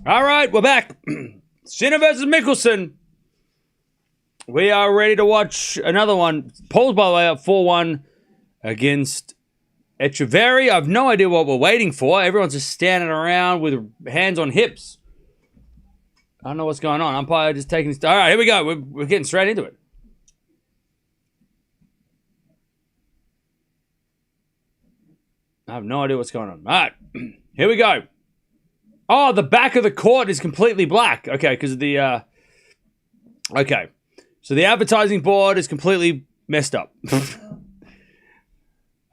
All right, we're back. Sinner versus Michelsen. We are ready to watch another one. Paul's, by the way, up 4-1 against Echeverry. I have no idea what we're waiting for. Everyone's just standing around with hands on hips. I don't know what's going on. Umpire just taking... All right, here we go. We're getting straight into it. I have no idea what's going on. All right, here we go. Oh, the back of the court is completely black. Okay, because of the... Okay. So the advertising board is completely messed up. All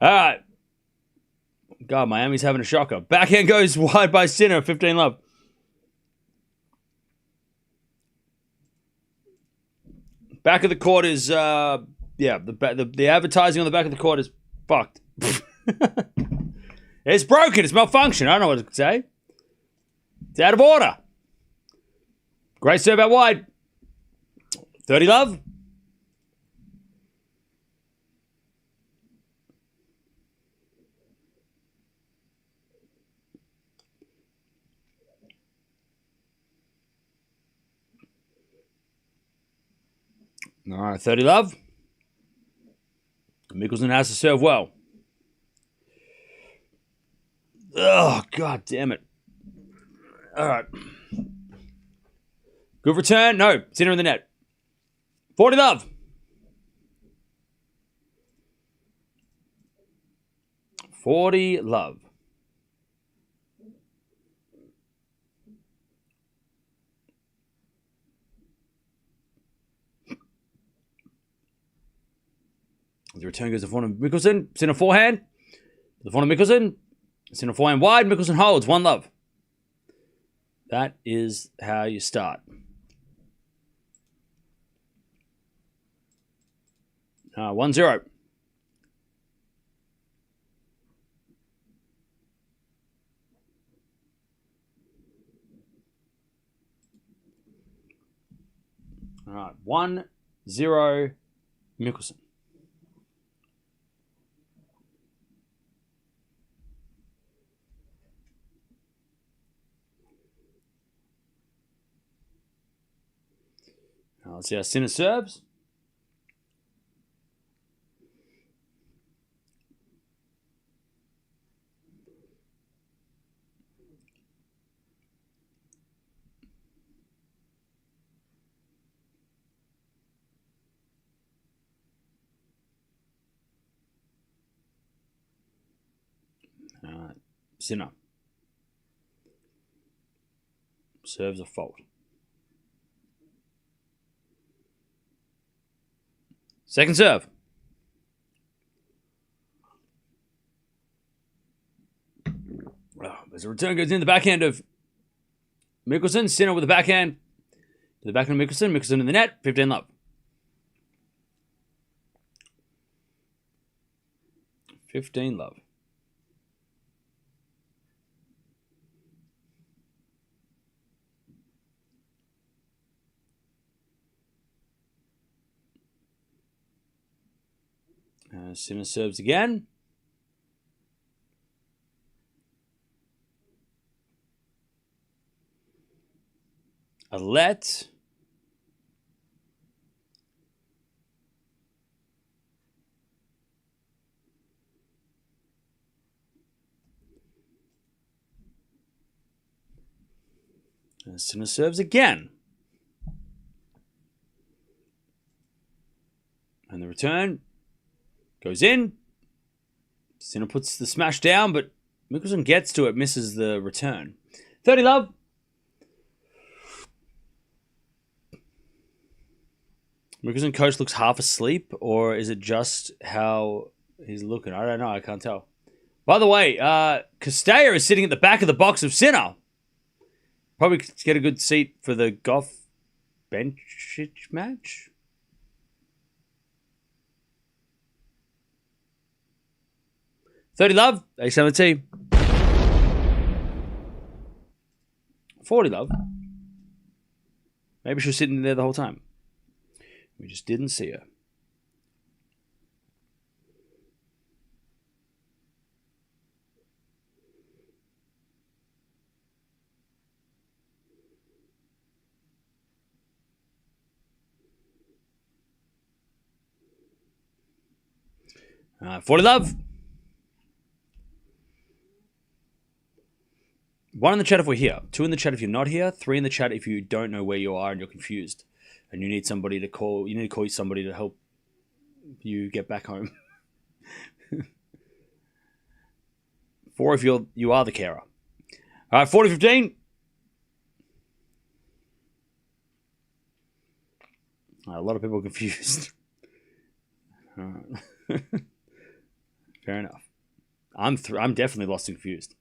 right. God, Miami's having a shocker. Backhand goes wide by Sinner, 15-love. Back of the court is, the advertising on the back of the court is fucked. It's broken. It's malfunction. I don't know what to say. It's out of order. Great serve out wide. 30-love. All right, 30-love. Michelsen has to serve well. Oh, God damn it. All right. Good return. No, Sinner in the net. 40-love. 40-love. The return goes to front of Michelsen. Sinner forehand. The front of Michelsen. Sinner forehand wide. Michelsen holds. 1-love. That is how you start. 1-0. All right, 1-0 Michelsen. Now let's see how Sinner serves. Sinner. Serves a fault. Second serve. As the return goes in the backhand of Michelsen. Sinner with the backhand. To the backhand of Michelsen. Michelsen in the net. 15-love. 15-love. Sinner serves again. A let. And Sinner serves again. And the return goes in. Sinner puts the smash down, but Michelsen gets to it, misses the return. 30-love. Michelsen coach looks half asleep, or is it just how he's looking? I don't know. I can't tell. By the way, Castella is sitting at the back of the box of Sinner. Probably get a good seat for the Gauff bench match. $30-love. A17. 40-love. Maybe she was sitting there the whole time. We just didn't see her. 40 love. 1 in the chat if we're here. 2 in the chat if you're not here. 3 in the chat if you don't know where you are and you're confused. And you need somebody to call. You need to call somebody to help you get back home. 4 if you are the carer. All right, 40-15. A lot of people are confused. All right. Fair enough. I'm definitely lost and confused.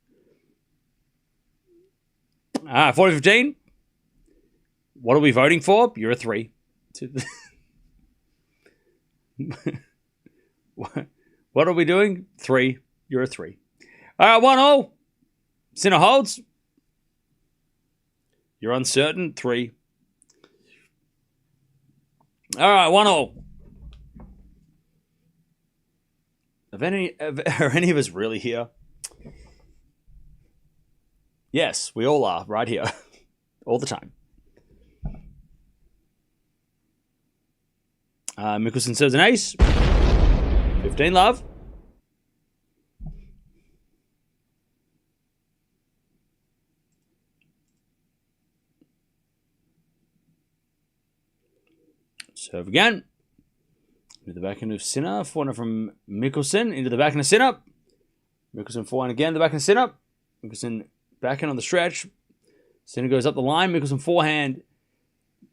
40-15. What are we voting for? You're a 3. What are we doing? 3. You're a 3. All right, 1-0. Sinner holds. You're uncertain. 3. All right, 1-0. Are any of us really here? Yes, we all are right here. All the time. Michelsen serves an ace. 15 love. Serve again. Into the backhand of Sinner. Forehand from Michelsen. Into the backhand of Sinner. Michelsen forehand again. The backhand of Sinner. Michelsen backhand on the stretch. Sinner goes up the line. Michelsen forehand.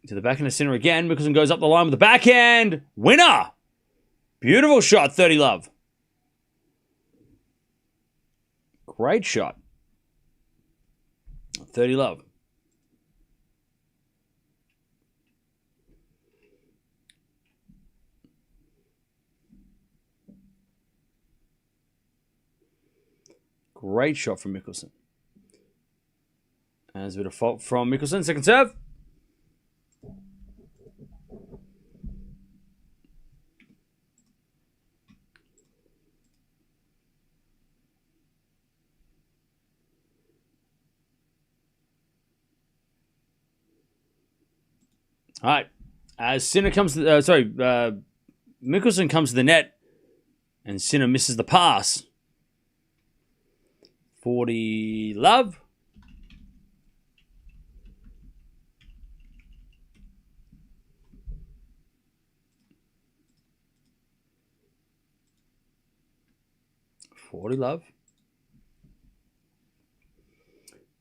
To the backhand of Sinner again. Michelsen goes up the line with the backhand. Winner! Beautiful shot. 30 love. Great shot. 30 love. Great shot from Michelsen. As a bit of fault from Michelsen. Second serve. All right. As Sinner comes to Michelsen comes to the net and Sinner misses the pass. 40 love.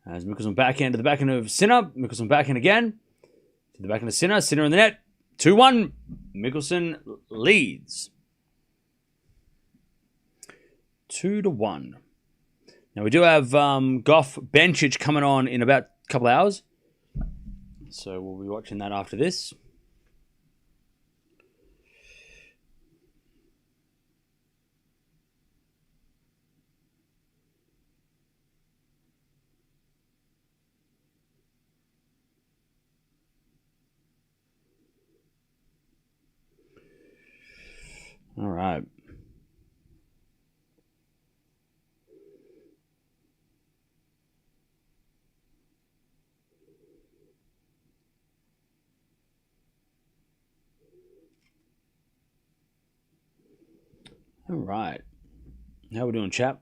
As Michelsen backhand to the backhand of Sinner. Michelsen backhand again. To the backhand of Sinner. Sinner in the net. 2-1. Michelsen leads. 2-1. Now we do have Gauff Bencic coming on in about a couple of hours. So we'll be watching that after this. All right. All right. How we doing, chap?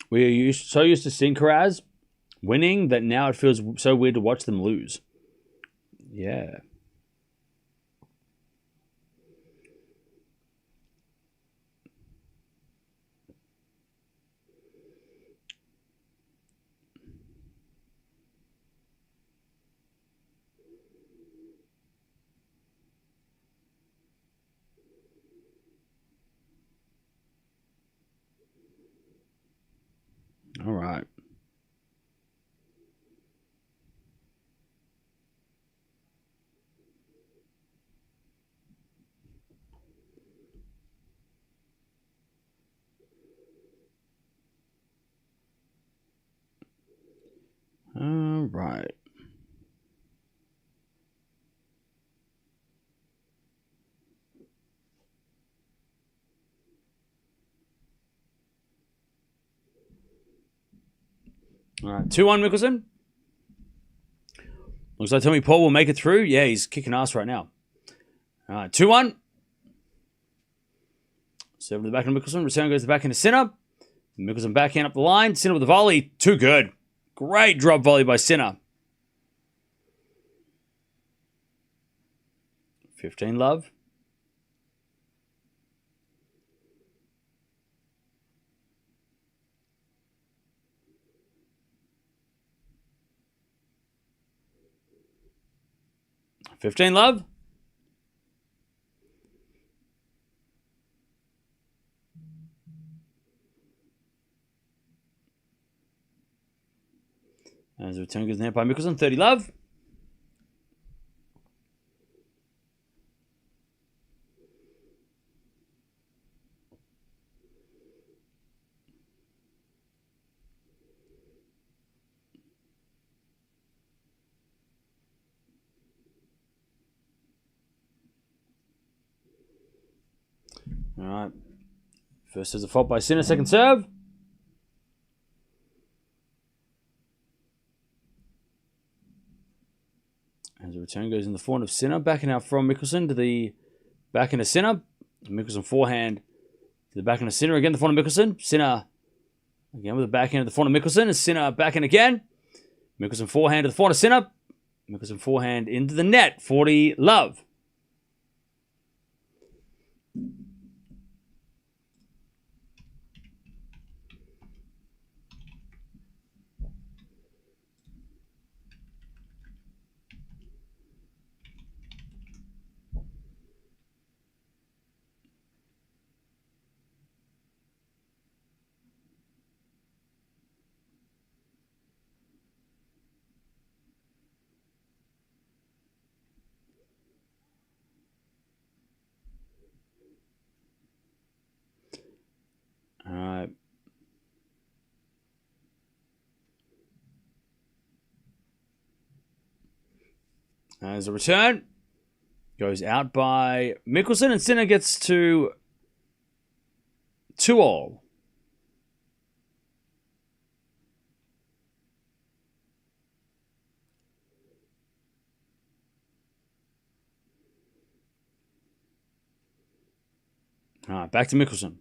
We are so used to seeing Alcaraz winning that now it feels so weird to watch them lose. Yeah. All right. All right. All right, 2-1 Michelsen. Looks like Tommy Paul will make it through. Yeah, he's kicking ass right now. All right, 2-1. Serve to the backhand of Michelsen. Return goes to the backhand of Sinner. Michelsen backhand up the line. Sinner with the volley. Too good. Great drop volley by Sinner. 15 love. $15 love. As the return goes in there by Michelsen. 30 love. All right. First is a fault by Sinner. Second serve. As the return goes in the forehand of Sinner. Backhand out from Michelsen to the backhand of Sinner. Michelsen forehand to the backhand of Sinner. Again, the forehand of Michelsen. Sinner again with the backhand of the forehand of Michelsen. And Sinner backhand again. Michelsen forehand to the forehand of Sinner. Michelsen forehand into the net. 40 love. All right. As a return goes out by Michelsen, and Sinner gets to 2-2. All right, back to Michelsen.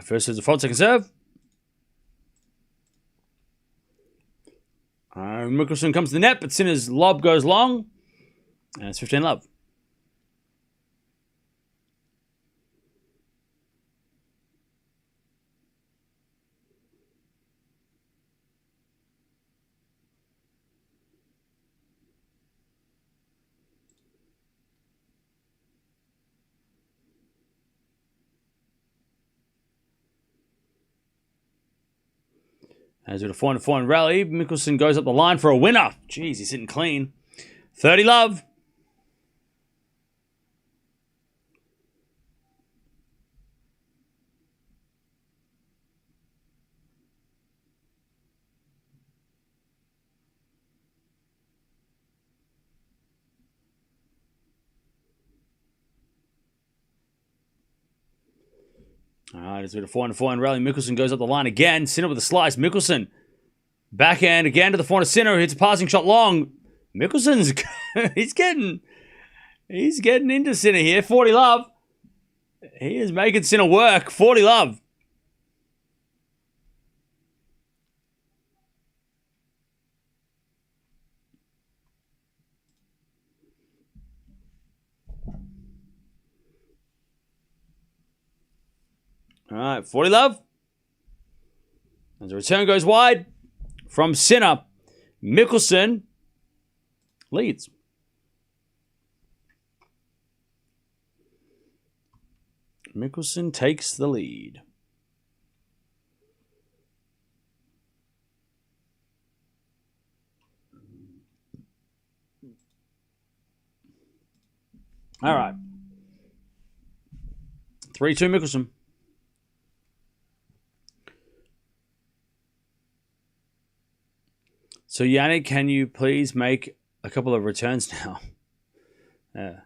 First is a fault, second serve. Michelsen comes to the net, but Sinner's lob goes long. And it's 15 love. As with a 4-4 rally, Michelsen goes up the line for a winner. Jeez, he's sitting clean. 30 love. All right, it's with a 4-4 rally. Michelsen goes up the line again. Sinner with a slice. Michelsen backhand again to the forehand of Sinner. Hits a passing shot long. Michelsen's he's getting into Sinner here. 40 love. He is making Sinner work. 40 love. All right, 40 love. As the return goes wide from Sinner, Michelsen leads. Michelsen takes the lead. All right. 3-2 Michelsen. So, Jannik, can you please make a couple of returns now? Yeah.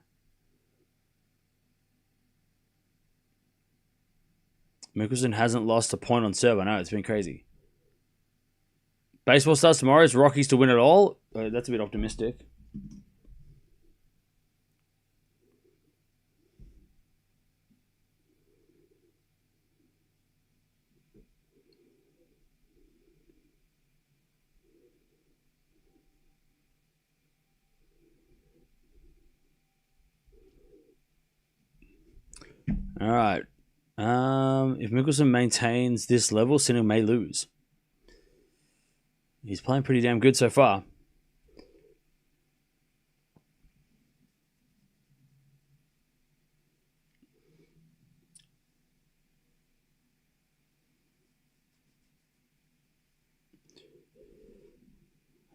Michelsen hasn't lost a point on serve. I know, it's been crazy. Baseball starts tomorrow. Is Rockies to win it all? That's a bit optimistic. All right. If Michelsen maintains this level, Sinner may lose. He's playing pretty damn good so far.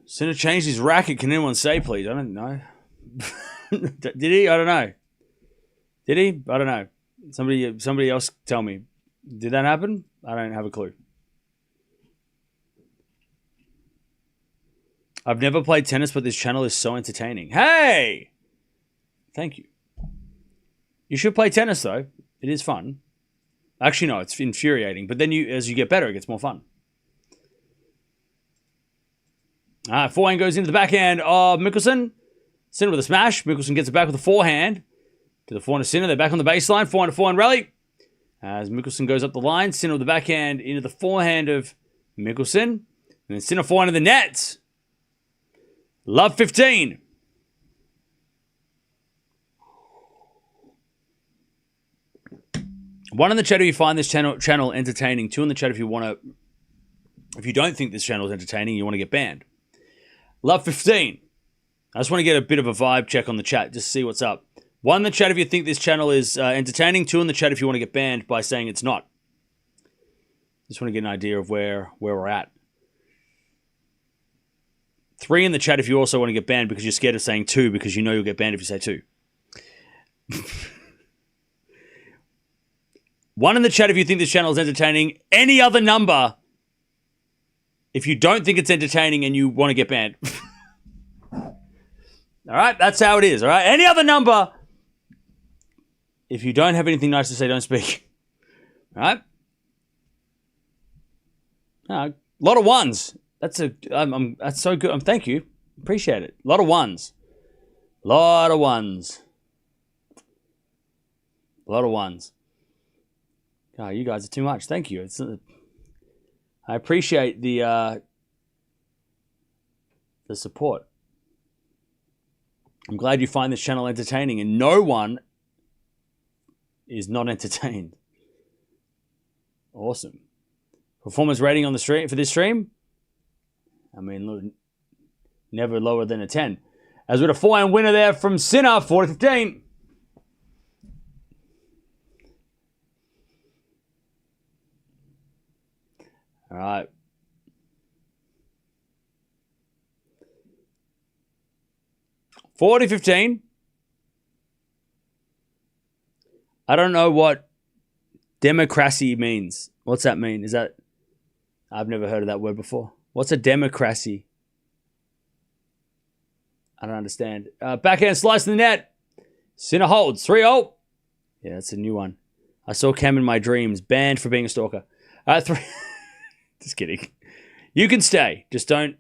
Sinner changed his racket. Can anyone say, please? I don't know. Did he? I don't know. Did he? I don't know. Somebody else tell me. Did that happen? I don't have a clue. I've never played tennis, but this channel is so entertaining. Hey! Thank you. You should play tennis, though. It is fun. Actually, no, it's infuriating. But then as you get better, it gets more fun. All right, forehand goes into the backhand of Michelsen. Sinner with a smash. Michelsen gets it back with a forehand. To the forehand of Sinner. They're back on the baseline. Forehand to forehand rally. As Michelsen goes up the line. Sinner with the backhand into the forehand of Michelsen. And then Sinner forehand of the net. Love 15. One in the chat if you find this channel entertaining. Two in the chat if you don't think this channel is entertaining, you want to get banned. Love 15. I just want to get a bit of a vibe check on the chat, just see what's up. One in the chat if you think this channel is entertaining. Two in the chat if you want to get banned by saying it's not. Just want to get an idea of where we're at. Three in the chat if you also want to get banned because you're scared of saying two because you know you'll get banned if you say two. One in the chat if you think this channel is entertaining. Any other number if you don't think it's entertaining and you want to get banned. All right, that's how it is. All right, any other number if you don't have anything nice to say, don't speak. All right. A lot of ones. That's so good. Thank you. Appreciate it. A lot of ones. A lot of ones. A lot of ones. Oh, you guys are too much. Thank you. I appreciate the support. I'm glad you find this channel entertaining, and no one is not entertained. Awesome. Performance rating on the stream for this stream? I mean, look, never lower than a 10. As with a forehand winner there from Sinner, 4-15. All right. $40-15. I don't know what democracy means. What's that mean? Is that... I've never heard of that word before. What's a democracy? I don't understand. Backhand slice in the net. Sinner holds. 3-0. Yeah, that's a new one. I saw Cam in my dreams. Banned for being a stalker. 3... Just kidding. You can stay. Just don't.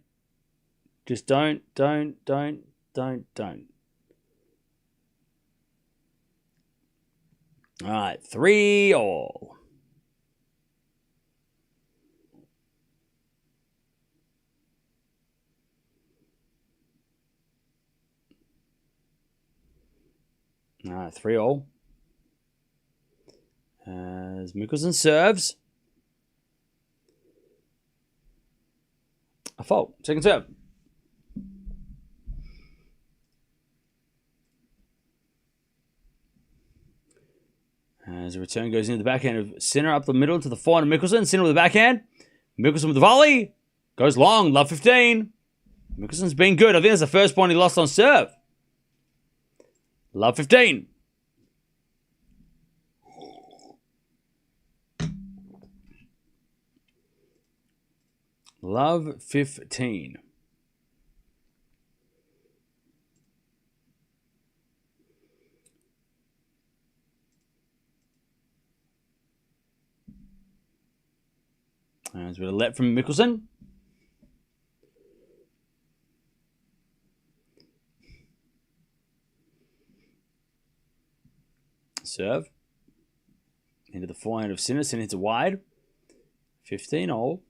All right, 3-3. All right, 3-3. As Michelsen serves. A fault. Second serve. As a return goes into the backhand of Sinner up the middle to the forehand of Michelsen. Sinner with the backhand. Michelsen with the volley. Goes long. Love 15. Michelsen's been good. I think that's the first point he lost on serve. Love 15. Love 15. There's a bit of let from Michelsen. Serve. Into the forehand of Sinner. Sinner hits it wide. 15-all.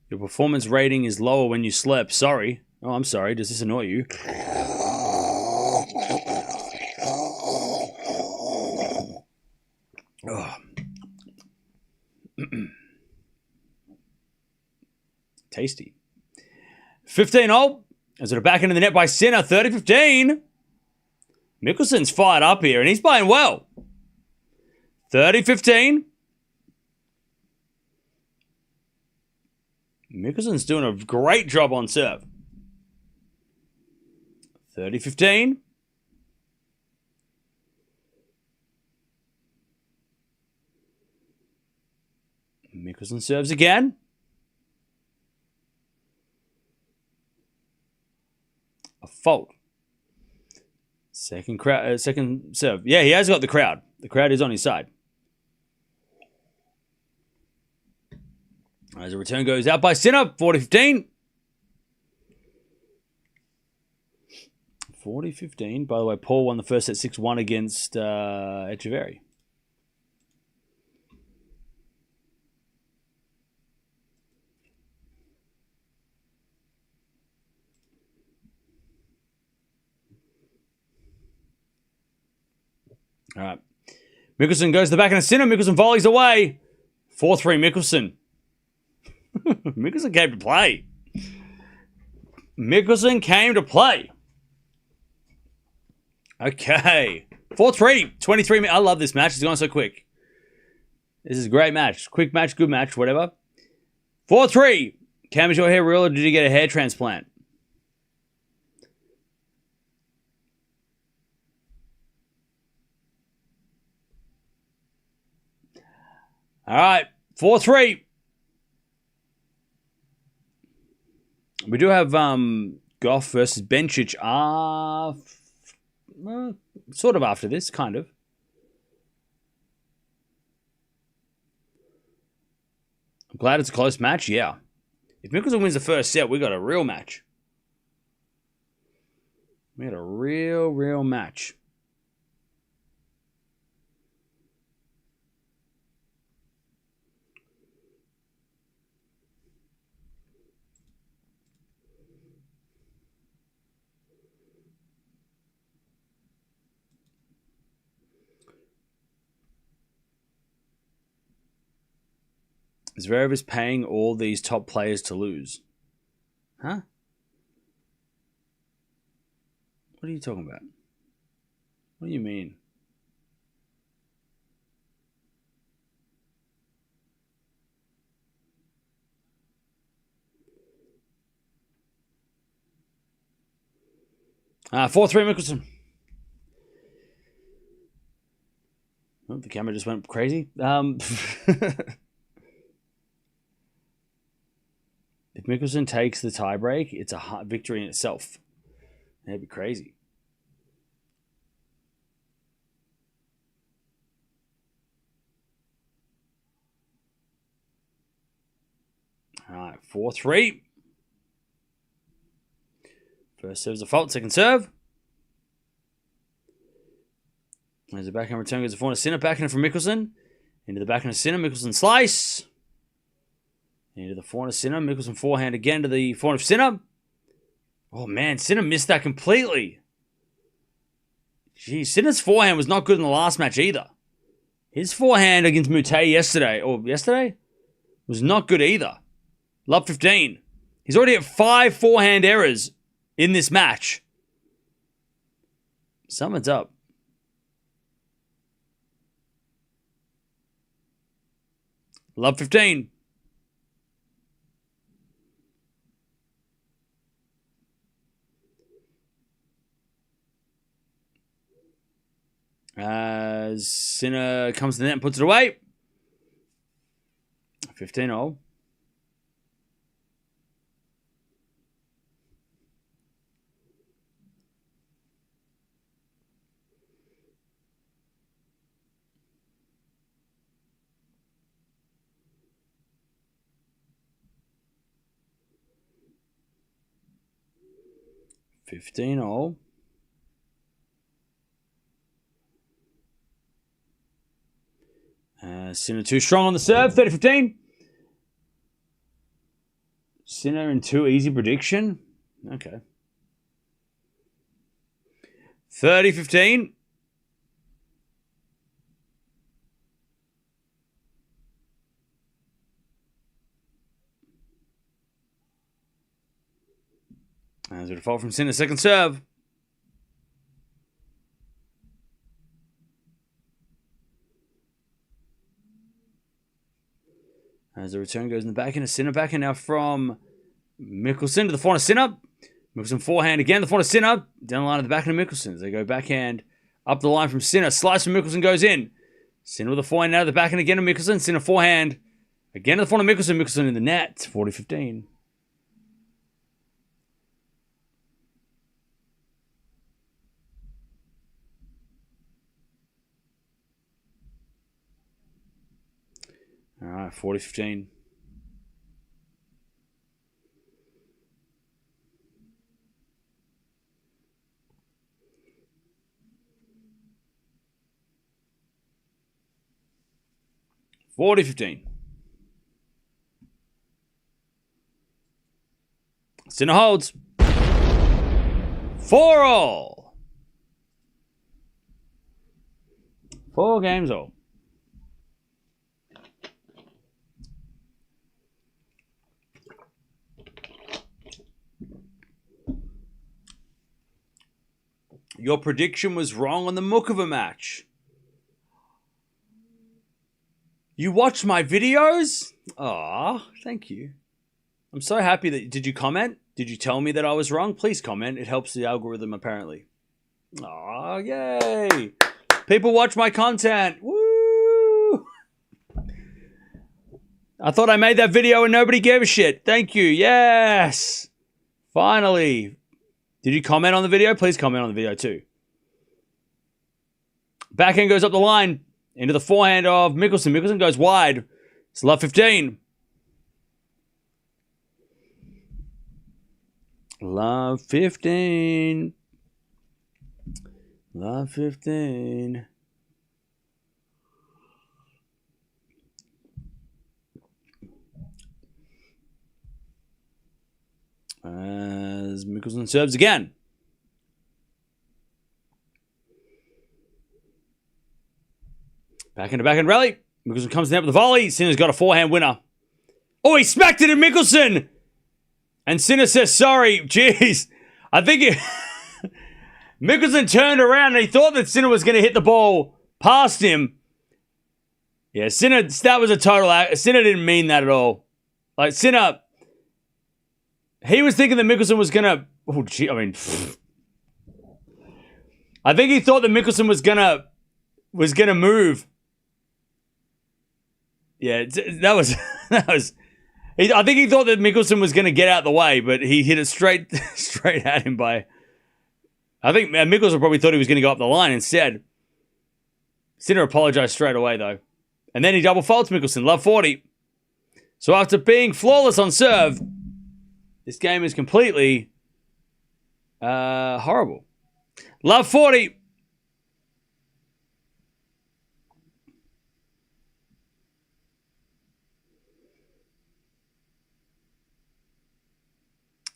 Your performance rating is lower when you slept. Sorry. Oh, I'm sorry. Does this annoy you? Oh. Tasty. 15-all. As it a back into the net by Sinner. 30-15. Michelsen's fired up here, and he's playing well. 30-15. Michelsen's doing a great job on serve. 30-15. Michelsen serves again. A fault. Second serve. Yeah, he has got the crowd. The crowd is on his side. As a return goes out by Sinner, 40-15. 40-15. By the way, Paul won the first set 6-1 against Echeverry. All right. Michelsen goes to the back and a Sinner. Michelsen volleys away. 4-3 Michelsen. Michelsen came to play. Michelsen came to play. Okay. 4-3. 23 minutes. I love this match. It's going so quick. This is a great match. Quick match, good match, whatever. 4-3. Cam, is your hair real or did you get a hair transplant? All right. 4-3. We do have Gauff versus Bencic sort of after this, kind of. I'm glad it's a close match, yeah. If Michelsen wins the first set, we got a real match. We got a real match. Zverev is paying all these top players to lose. Huh? What are you talking about? What do you mean? Ah, 4-3 Michelsen. Oh, the camera just went crazy. If Michelsen takes the tiebreak, it's a victory in itself. That'd be crazy. All right, 4-3. First serve's a fault, second serve. There's a backhand return, goes to forehand Sinner, backhand from Michelsen. Into the backhand of Sinner, Michelsen slice. Into the forehand of Sinner, Michelsen forehand again to the forehand of Sinner. Oh man, Sinner missed that completely. Geez, Sinner's forehand was not good in the last match either. His forehand against Mute yesterday, was not good either. Love 15. He's already at 5 forehand errors in this match. Someone's up. Love 15. As Sinner comes to the net and puts it away. 15-all. 15-all. Sinner too strong on the serve. 30-15. Sinner in 2 easy prediction. Okay. 30-15. As a default from Sinner, second serve. As the return goes in the backhand, a Sinner backhand now from Michelsen to the forehand of Sinner. Michelsen forehand again, the forehand of Sinner. Down the line of the backhand of Michelsen. As they go backhand up the line from Sinner. Slice from Michelsen goes in. Sinner with the forehand now to the backhand again of Michelsen. Sinner forehand. Again to the forehand of Michelsen. Michelsen in the net. 40-15. All right, 40-15. Sinner holds. 4-all. 4 games all. Your prediction was wrong on the Mukova match. You watched my videos? Aw, thank you. I'm so happy that... Did you comment? Did you tell me that I was wrong? Please comment. It helps the algorithm, apparently. Aw, yay. People watch my content. Woo! I thought I made that video and nobody gave a shit. Thank you. Yes. Finally. Did you comment on the video? Please comment on the video too. Backhand goes up the line into the forehand of Michelsen. Michelsen goes wide. It's love 15. Love 15. Love 15. As Michelsen serves again. Backhand to backhand rally. Michelsen comes down with the volley. Sinner's got a forehand winner. Oh, he smacked it at Michelsen. And Sinner says sorry. Jeez. I think Michelsen turned around and he thought that Sinner was going to hit the ball past him. Yeah, Sinner, that was a total... Sinner didn't mean that at all. Like, Sinner... He was thinking that Michelsen was going to... Oh, gee, I mean... I think he thought that Michelsen was going to move. Yeah, that was... I think he thought that Michelsen was going to get out the way, but he hit it straight at him by... I think Michelsen probably thought he was going to go up the line instead. Sinner apologized straight away, though. And then he double faults Michelsen. Love 40. So after being flawless on serve, this game is completely horrible. Love 40.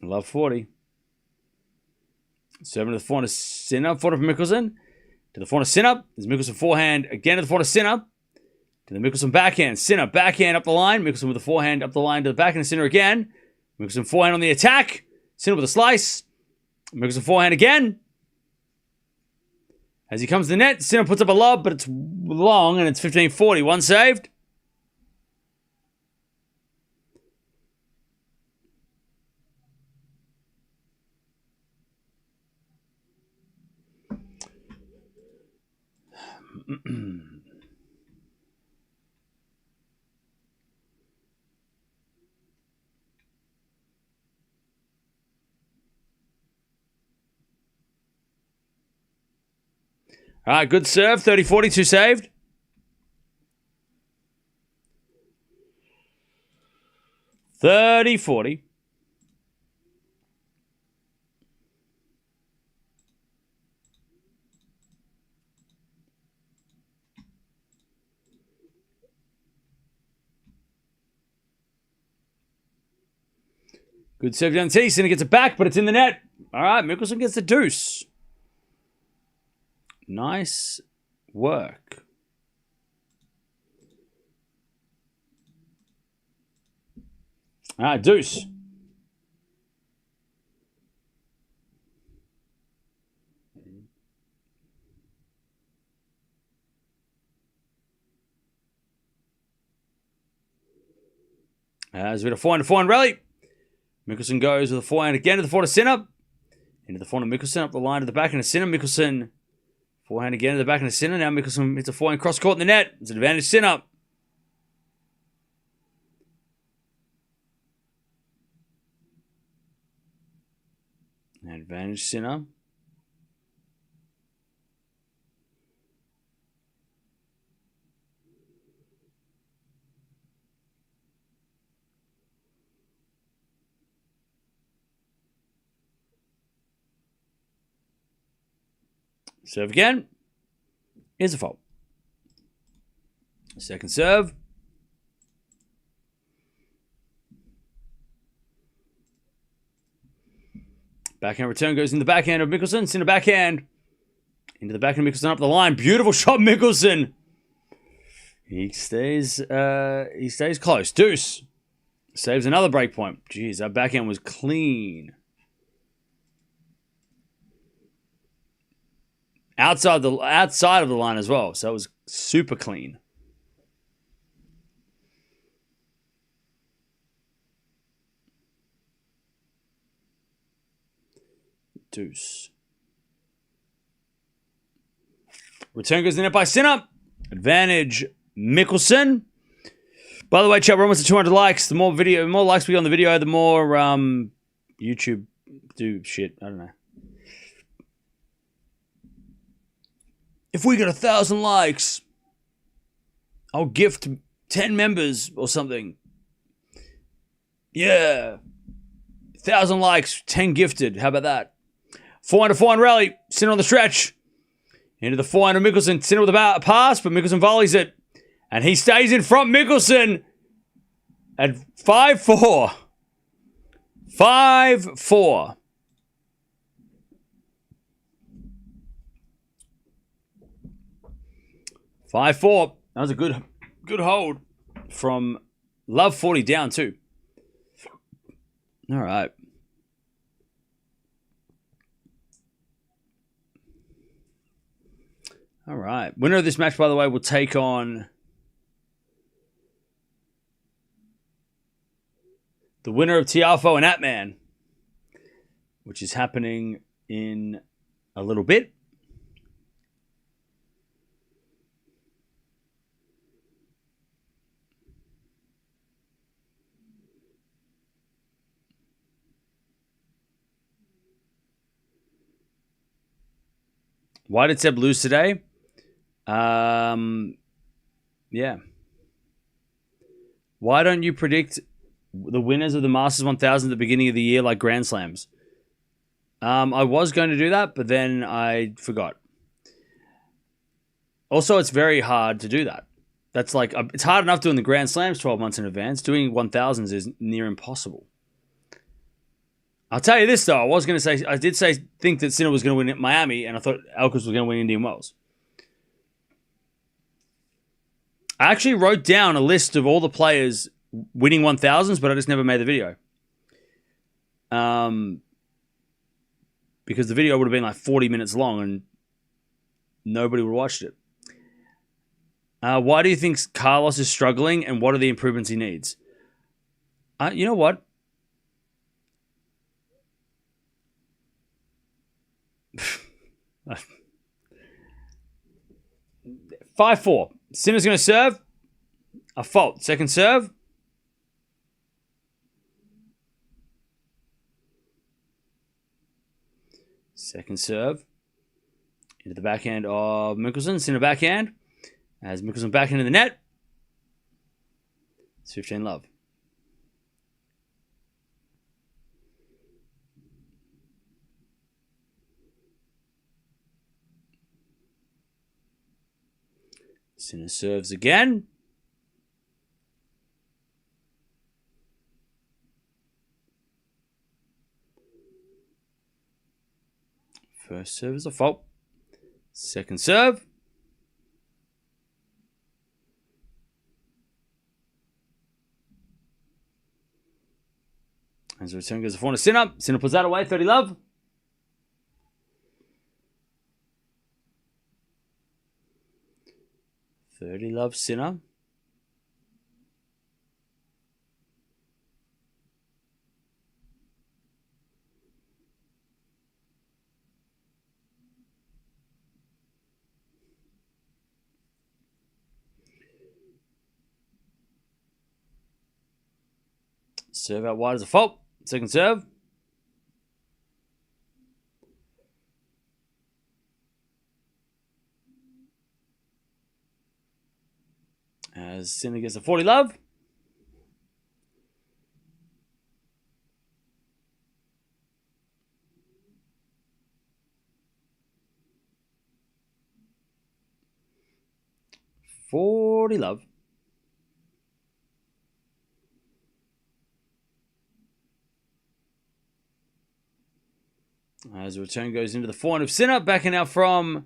Love 40. 7 to the forehand of Sinner. Forehand from Michelsen. To the forehand of Sinner. There's Michelsen forehand. Again to the forehand of Sinner. To the Michelsen backhand. Sinner backhand up the line. Michelsen with the forehand up the line to the backhand of Sinner again. Michelsen forehand on the attack. Sinner with a slice. Michelsen forehand again. As he comes to the net, Sinner puts up a lob, but it's long and it's 15-40. One saved. All right, good serve. 30-40, 2 saved. $30-40. Good serve down the tee. Sinner gets it back, but it's in the net. All right, Michelsen gets the deuce. Nice work. All right, deuce. There's a bit of forehand rally. Michelsen goes with a forehand again to the forehand to Sinner. Into the forehand of Michelsen, up the line to the back and a Sinner. Michelsen, forehand again to the back and a Sinner. Now Michelsen hits a forehand cross court in the net. It's an advantage Sinner. Advantage Sinner. Serve again. Here's a fault. Second serve. Backhand return goes in the backhand of Michelsen. Sinner backhand. Into the backhand of Michelsen up the line. Beautiful shot, Michelsen. He stays close. Deuce. Saves another break point. Jeez, that backhand was clean. Outside of the line as well. So it was super clean. Deuce. Return goes in it by Sinner. Advantage Michelsen. By the way, chat, we're almost at 200 likes. The more likes we get on the video, the more YouTube do shit. I don't know. If we get 1,000 likes, I'll gift 10 members or something. Yeah. 1,000 likes, 10 gifted. How about that? 400 rally. Sinner on the stretch. Into the 400 Michelsen. Sinner with a pass, but Michelsen volleys it. And he stays in front. Michelsen at 5-4. 5-4. That was a good hold from Love 40 down too. All right. All right. Winner of this match, by the way, will take on the winner of Tiafo and Atman, which is happening in a little bit. Why did Seb lose today? Yeah. Why don't you predict the winners of the Masters 1000 at the beginning of the year like Grand Slams? I was going to do that, but then I forgot. Also, it's very hard to do that. That's like, it's hard enough doing the Grand Slams 12 months in advance. Doing 1000s is near impossible. I'll tell you this, though. I did think that Sinner was going to win at Miami, and I thought Alcaraz was going to win Indian Wells. I actually wrote down a list of all the players winning 1000s, but I just never made the video. Because the video would have been like 40 minutes long, and nobody would have watched it. Why do you think Carlos is struggling, and what are the improvements he needs? You know what? 5-4. Sinner's going to serve. A fault. Second serve. Second serve. Into the backhand of Michelsen. Sinner backhand. As Michelsen backhand in the net. It's 15 love. Sinner serves again. First serve is a fault. Second serve. As the return goes to 4 Sinner. Sinner puts that away. 30 love. Sinner. Serve out wide as a fault. Second serve. As Sinner gets a 40 love. $40 love. As the return goes into the forehand of Sinner, backing out from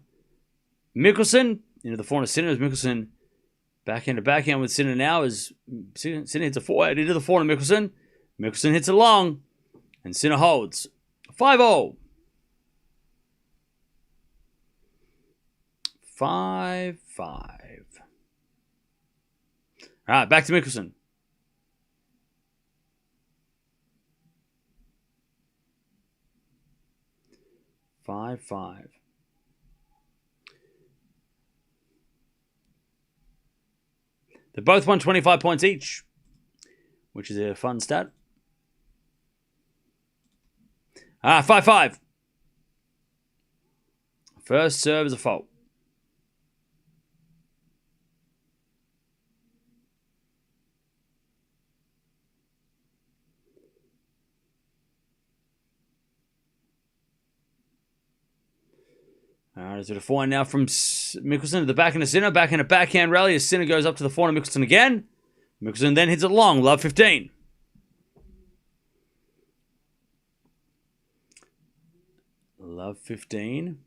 Michelsen. Into the forehand of Sinner as Michelsen backhand to backhand with Sinner now as Sinner hits a forehand into the forehand of Michelsen. Michelsen hits it long and Sinner holds. 5-0. 5-5. All right, back to Michelsen. Five. They both won 25 points each, which is a fun stat. 5-5. First serve is a fault. Alright, to the forehand now from Michelsen to the backhand of Sinner. Backhand to backhand rally as Sinner goes up to the forehand of Michelsen again. Michelsen then hits it long. Love 15. Love 15.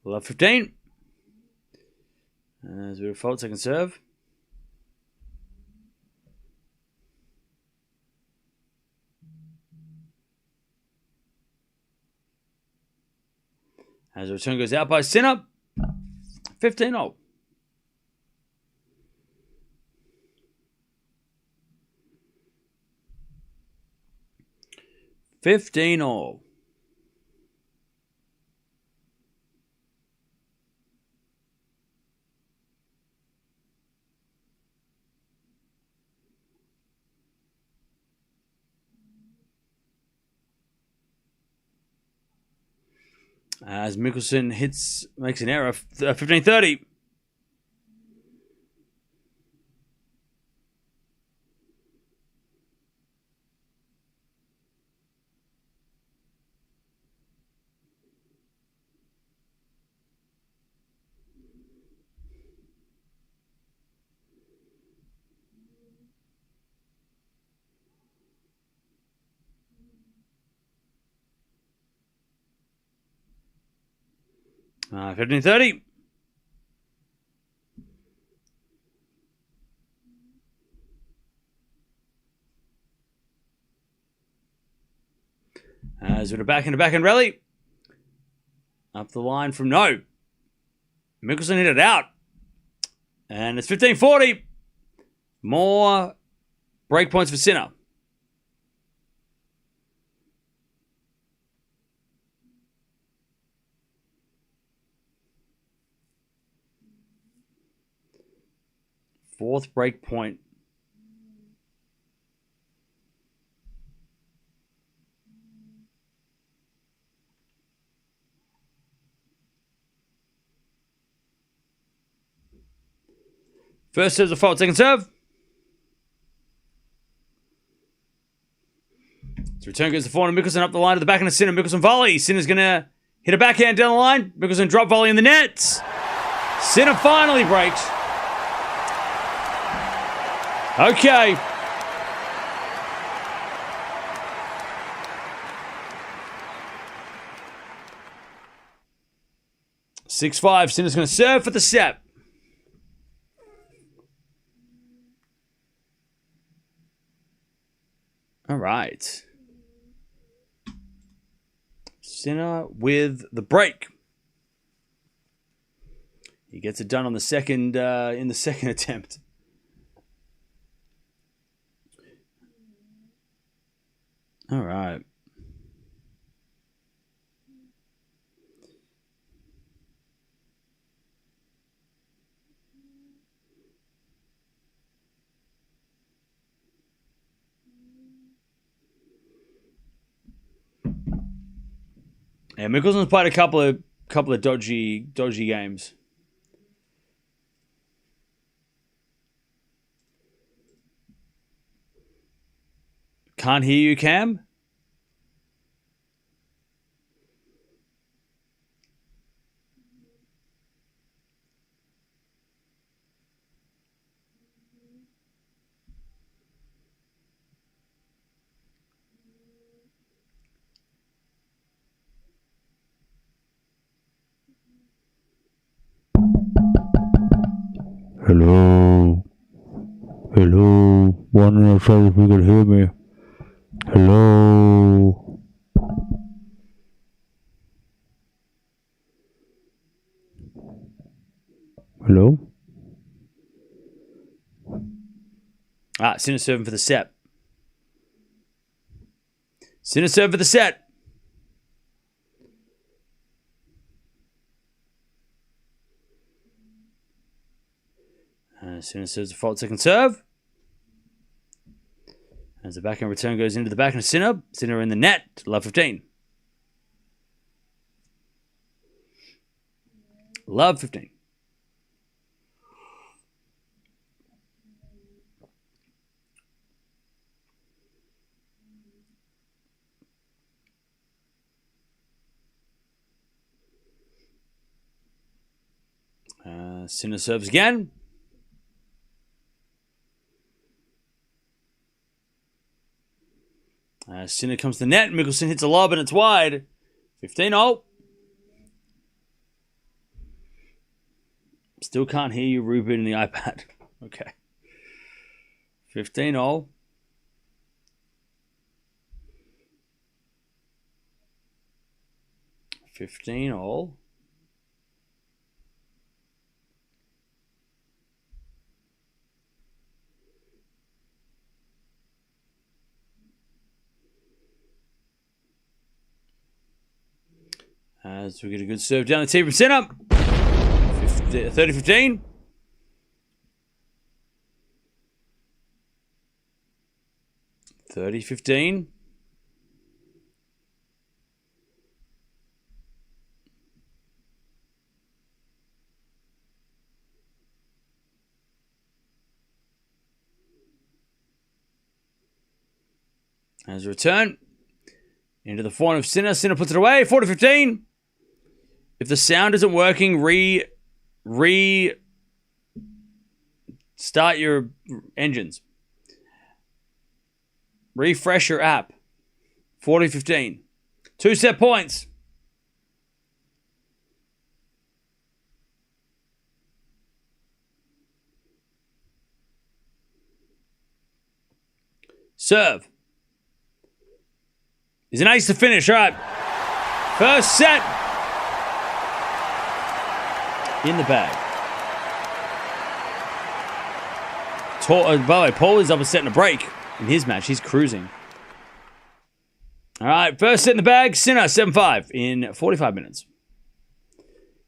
Love 15. As we default, second serve. As the return goes out by Sinner. 15-0. 15-0. As Michelsen makes an error, 15-30. Uh, 15-30. As with a backhand rally. Up the line from no. Michelsen hit it out. And it's 15-40. More break points for Sinner. Fourth break point. First serve's a fault, second serve. So return goes to forehand. Michelsen up the line to the backhand of Sinner. Michelsen volley. Sinner's going to hit a backhand down the line. Michelsen drop volley in the net. Sinner finally breaks. Okay. (6-5). Sinner's going to serve for the set. All right. Sinner with the break. He gets it done on the second in the second attempt. All right. Yeah, Michelsen's played a couple of dodgy games. Can't hear you, Cam. Hello. Hello. Wondering if you could hear me. Hello. Hello. Sinner serving for the set. Sinner serving for the set. Sinner serves a fault second serve. As the backhand return goes into the backhand of Sinner. Sinner in the net. Love 15. Love 15. Sinner serves again. Sinner comes to the net. Michelsen hits a lob and it's wide. 15-0. Still can't hear you rebooting the iPad. Okay. 15-0. As we get a good serve down the tee from Sinner. 30-15. As a return into the forehand of Sinner. Sinner puts it away. 40-15. If the sound isn't working, start your engines. Refresh your app. 40-15. 2 set points. Serve. Is an ace to finish. All right. First set. In the bag. By the way, Paul is up a set and a break in his match. He's cruising. All right, first set in the bag. Sinner, 7-5 in 45 minutes.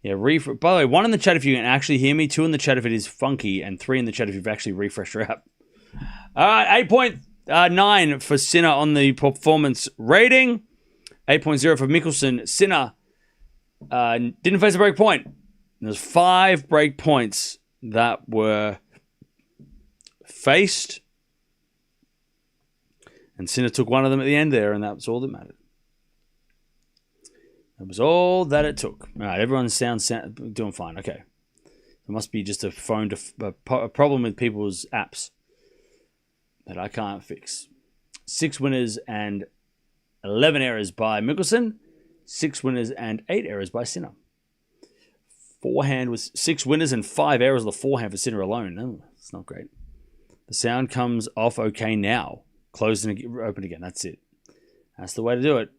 Yeah, by the way, 1 in the chat if you can actually hear me, 2 in the chat if it is funky, and 3 in the chat if you've actually refreshed your app. All right, 8.9 for Sinner on the performance rating. 8.0 for Michelsen. Sinner didn't face a break point. There's 5 break points that were faced. And Sinner took one of them at the end there, and that was all that mattered. That was all that it took. All right, everyone sounds doing fine. Okay. It must be just a problem with people's apps that I can't fix. 6 winners and 11 errors by Michelsen. 6 winners and 8 errors by Sinner. Forehand was 6 winners and 5 errors on the forehand for Sinner alone. Oh, it's not great. The sound comes off okay now. Closed and open again. That's it. That's the way to do it.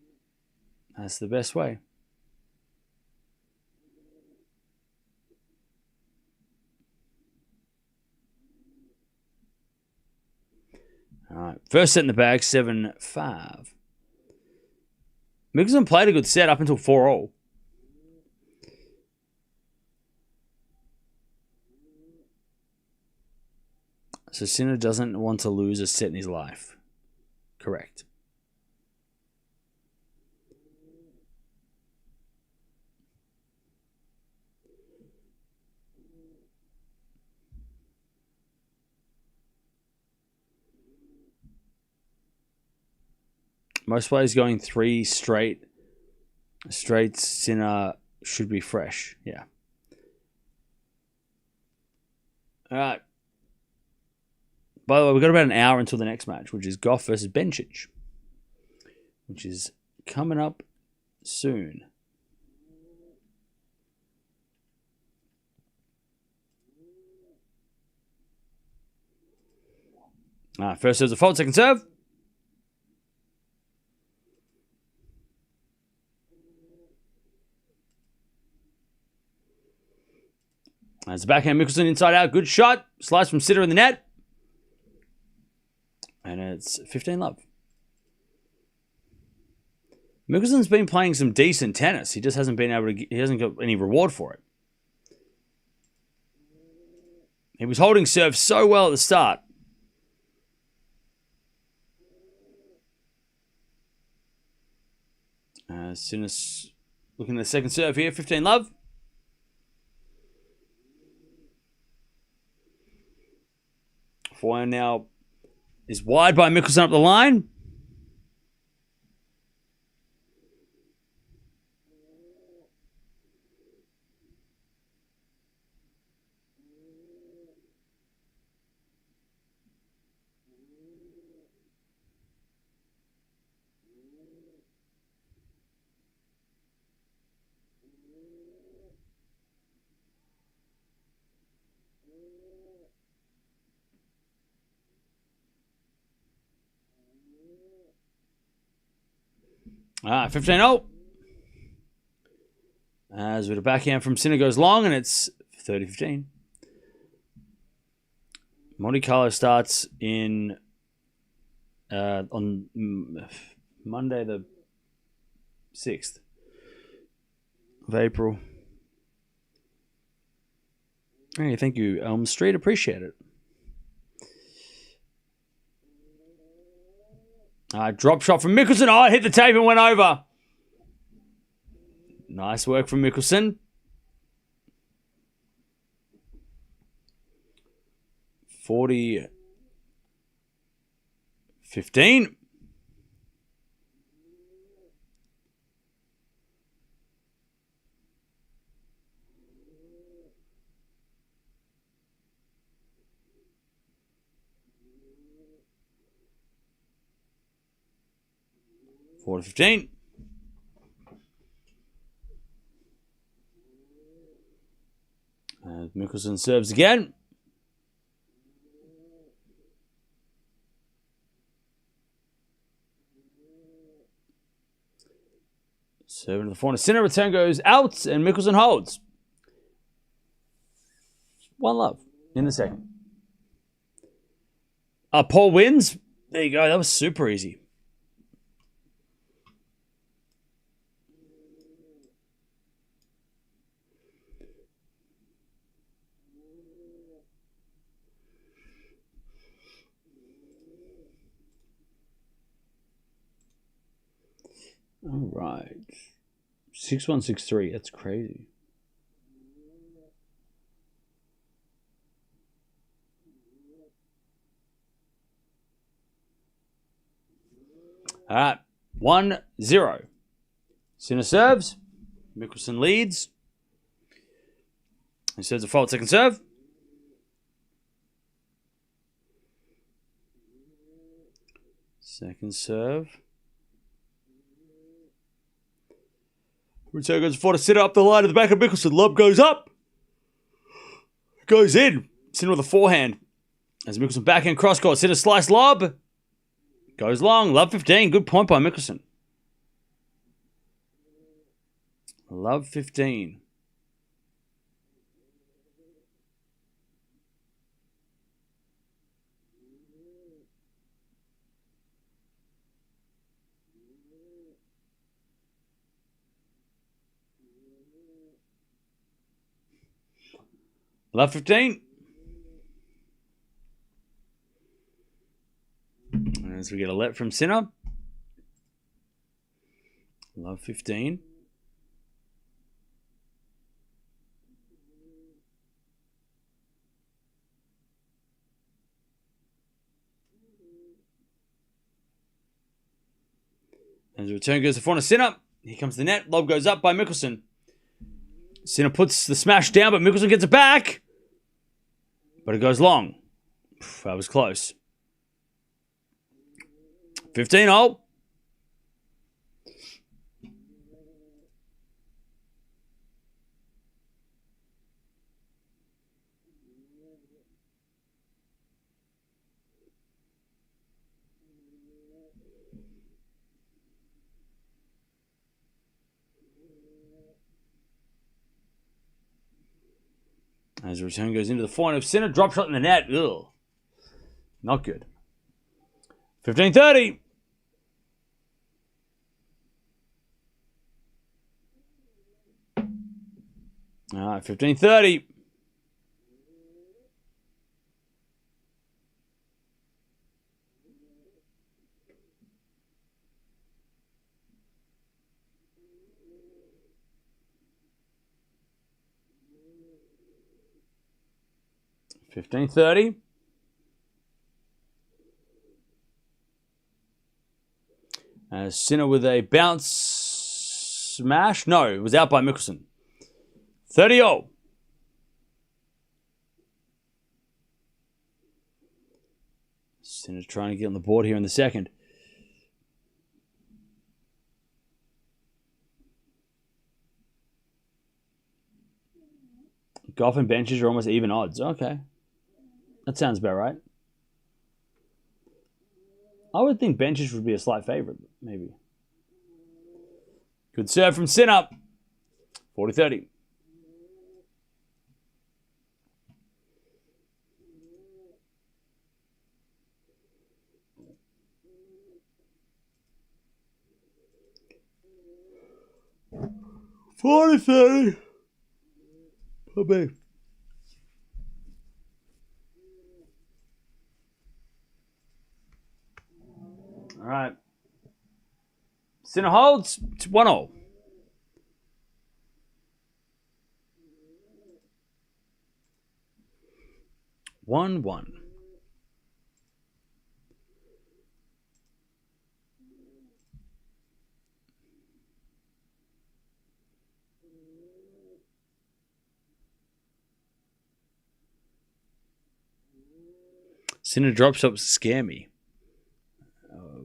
That's the best way. All right. First set in the bag, 7-5. Michelsen played a good set up until 4-all. So Sinner doesn't want to lose a set in his life. Correct. Most players going 3 straight. Sinner should be fresh. Yeah. All right. By the way, we've got about an hour until the next match, which is Gauff versus Bencic, which is coming up soon. First serve's a fault, second serve. As the backhand, Michelsen inside out. Good shot. Slice from Sinner in the net. And it's 15-love. Michelsen's been playing some decent tennis. He just hasn't been able to. He hasn't got any reward for it. He was holding serve so well at the start. Sinner's looking at the second serve here. 15-love. Forehand now is wide by Michelsen up the line. Ah, 15-0. As with a backhand from Sinner goes long, and it's 30-15. Monte Carlo starts in on Monday the 6th of April. Hey, thank you, Elm Street. Appreciate it. Drop shot from Michelsen. Oh, it hit the tape and went over. Nice work from Michelsen. 40-15. And Michelsen serves again. Serving to the corner. Sinner return goes out, and Michelsen holds. 1-love in the second. Paul wins. There you go. That was super easy. All right. 6-1, 6-3. That's crazy. All right. 1-0. Sinner serves. Michelsen leads. He serves a fault second serve. Second serve. Return goes for to Sinner up the line at the back of Michelsen. Lob goes up. Goes in. Sinner with a forehand. As Michelsen backhand cross court. Sinner slice lob. Goes long. Love 15. Good point by Michelsen. Love 15. Love 15. As we get a let from Sinner. Love 15. As the return goes to front of Sinner. Here comes the net. Lob goes up by Michelsen. Sinner puts the smash down, but Michelsen gets it back. But it goes long. That was close. 15-all. As the return goes into the forehand of Sinner, drop shot in the net. Ugh. Not good. 15-30. All right, 15-30. Sinner with a bounce smash. No, it was out by Michelsen. 30-all. Sinner trying to get on the board here in the second. Gauff and benches are almost even odds. Okay. That sounds about right. I would think benches would be a slight favourite, maybe. Good serve from Sinner. 40-30. Oh, babe. All right. Sinner holds. It's 1-all. One. Sinner drop shots scare me.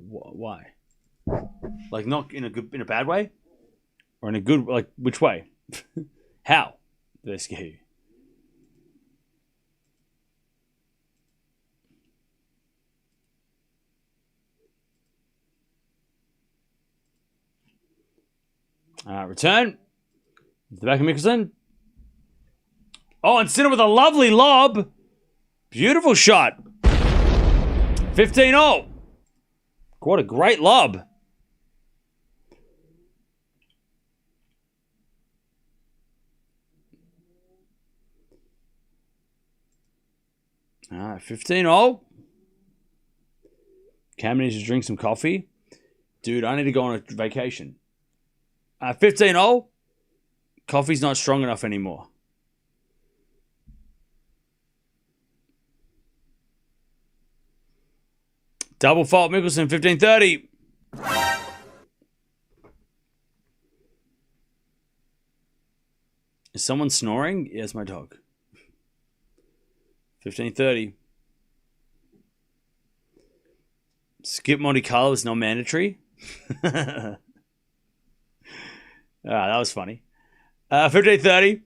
Why? Like not in a bad way, or in a good, like which way? How do they scare you? Return. The back of Michelsen. Oh, and Sinner with a lovely lob. Beautiful shot. 15-all. What a great lob. All right, 15-all. Cam needs to drink some coffee. Dude, I need to go on a vacation. 15-all. Coffee's not strong enough anymore. Double fault Michelsen, 15-30. Is someone snoring? Yeah, it's my dog. 15:30. Skip Monte Carlo is not mandatory. That was funny. 15:30.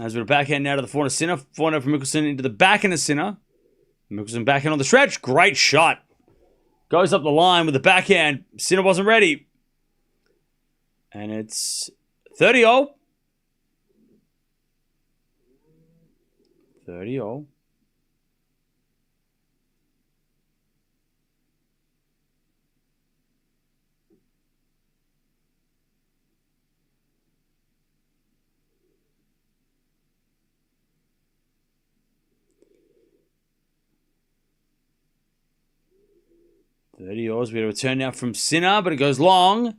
As we're backhand now to the forehand of Sinner. Forehand from Michelsen into the backhand of Sinner. Michelsen backhand on the stretch. Great shot. Goes up the line with the backhand. Sinner wasn't ready. And it's 30-all. 30-all. We have a return now from Sinner, but it goes long.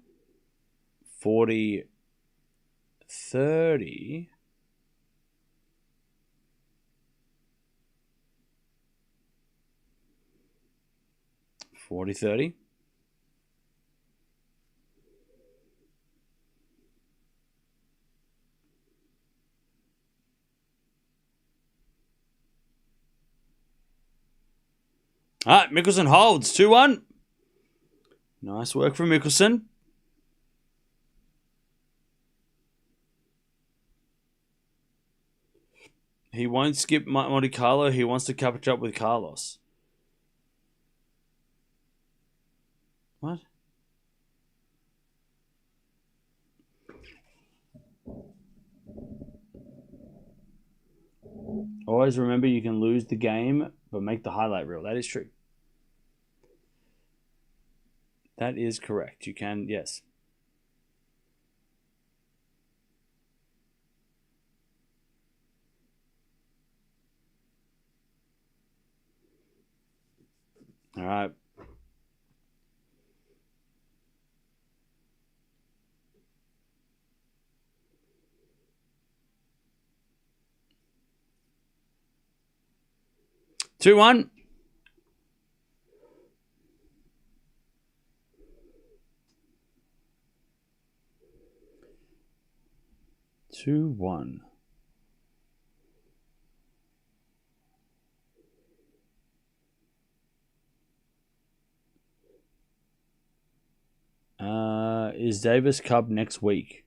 40-30. 40-30. All right, Michelsen holds 2-1. Nice work from Michelsen. He won't skip Monte Carlo. He wants to catch up with Carlos. What? Always remember you can lose the game, but make the highlight reel. That is true. That is correct. You can, yes. All right. Two, 1. Two, 1. Is Davis Cup next week?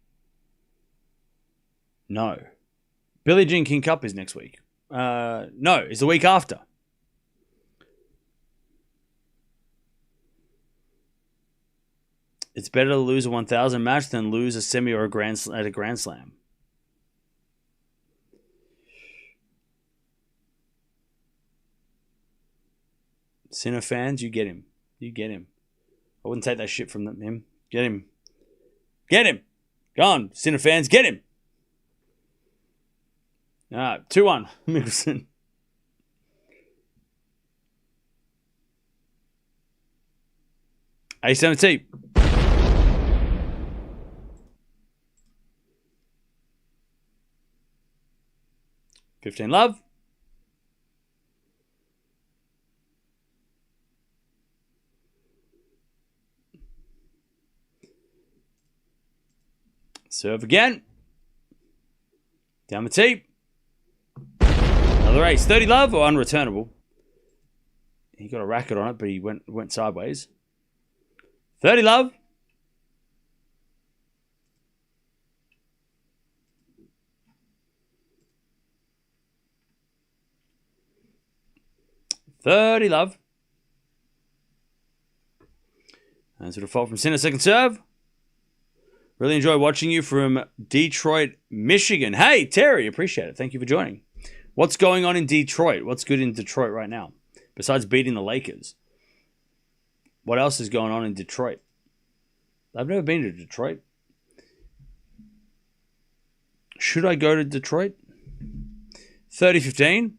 No. Billie Jean King Cup is next week. No, it's the week after. It's better to lose a 1,000 match than lose a semi or a Grand Slam. Sinner fans, you get him. You get him. I wouldn't take that shit from him. Get him. Get him. Go on, Sinner fans, get him. All right, 2-1, Michelsen. A7T. $15 love. Serve again. Down the tee. Another ace. 30 love or unreturnable. He got a racket on it, but he went sideways. 30 love. $30 love. And sort of fault from Sinner, second serve. Really enjoy watching you from Detroit, Michigan. Hey, Terry, appreciate it. Thank you for joining. What's going on in Detroit? What's good in Detroit right now? Besides beating the Lakers. What else is going on in Detroit? I've never been to Detroit. Should I go to Detroit? 30-15.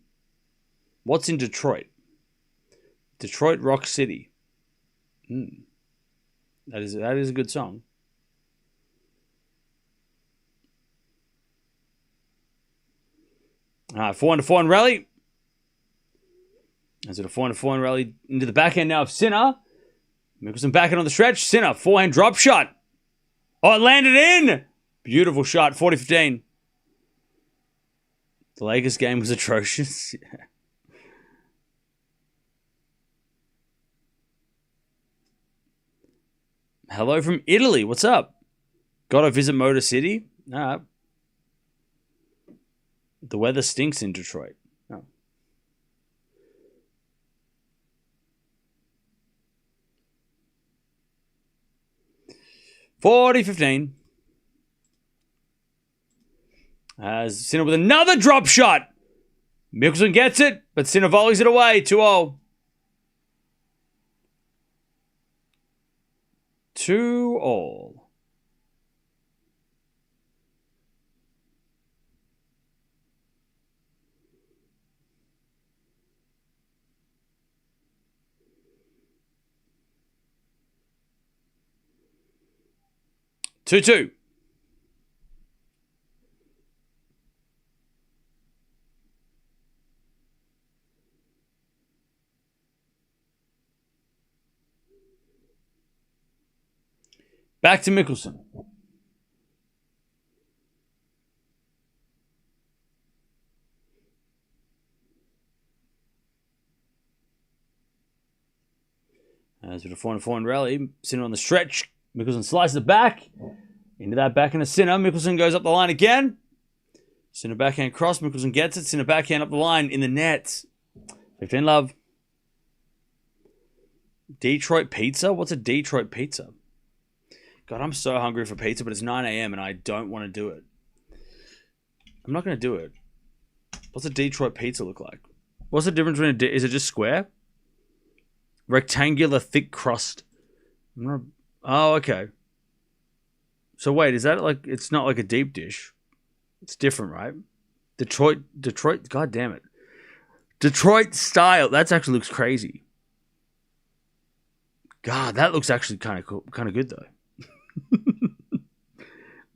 What's in Detroit? Detroit Rock City. That is a good song. All right, 4-4 rally. As it a 4-4 rally into the backhand now of Sinner. Michelsen backhand on the stretch. Sinner, forehand drop shot. Oh, it landed in. Beautiful shot, 40-15. The Lakers game was atrocious. Hello from Italy. What's up? Gotta visit Motor City? Nah. The weather stinks in Detroit. Oh. $40-15. As Sinner with another drop shot. Michelsen gets it, but Sinner volleys it away. 2-0. 2-all. Two. Back to Michelsen. As with a 4-4 rally, Sinner on the stretch. Michelsen slices it back. Into that backhand of Sinner. Michelsen goes up the line again. Sinner backhand cross. Michelsen gets it. Sinner backhand up the line in the net. 15-love. Detroit pizza? What's a Detroit pizza? God, I'm so hungry for pizza, but it's 9 a.m. and I don't want to do it. I'm not going to do it. What's a Detroit pizza look like? What's the difference between is it just square? Rectangular, thick crust. Oh, okay. So wait, is that like, it's not like a deep dish. It's different, right? Detroit, god damn it. Detroit style, that actually looks crazy. God, that looks actually kind of cool, kind of good though.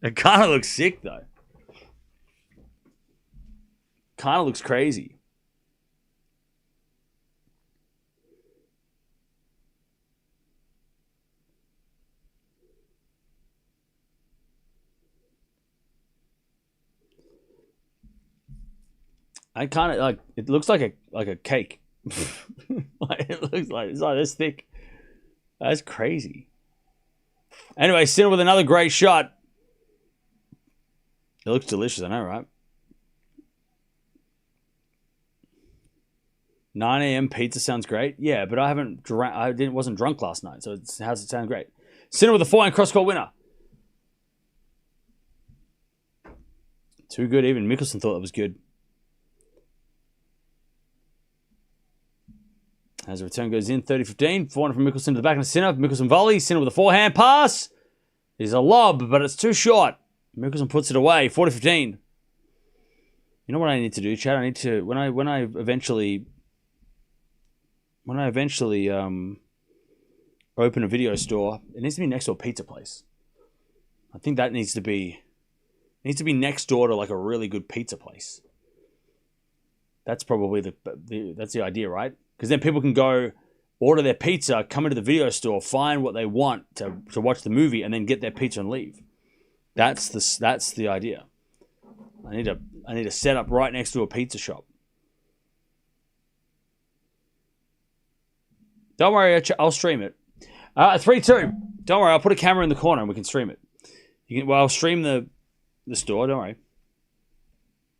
It kind of looks sick though. Kind of looks crazy. I kind of like. It looks like a cake. It looks like it's like this thick. That's crazy. Anyway, Sinner with another great shot. It looks delicious, I know, right? 9 a.m. pizza sounds great. Yeah, but I wasn't drunk last night, so how's it sound great? Sinner with a forehand cross-court winner. Too good. Even Michelsen thought it was good. As the return goes in, 30-15. Forehand from Michelsen to the back of Sinner. Michelsen volley. Sinner with a forehand pass. It is a lob, but it's too short. Michelsen puts it away. 40-15. You know what I need to do, Chad? I need to when I eventually open a video store, it needs to be next to a pizza place. I think that needs to be next door to like a really good pizza place. That's probably that's the idea, right? Because then people can go order their pizza, come into the video store, find what they want to watch the movie, and then get their pizza and leave. That's the idea. I need to set up right next to a pizza shop. Don't worry, I'll stream it. 3-2. Don't worry, I'll put a camera in the corner and we can stream it. I'll stream the store. Don't worry.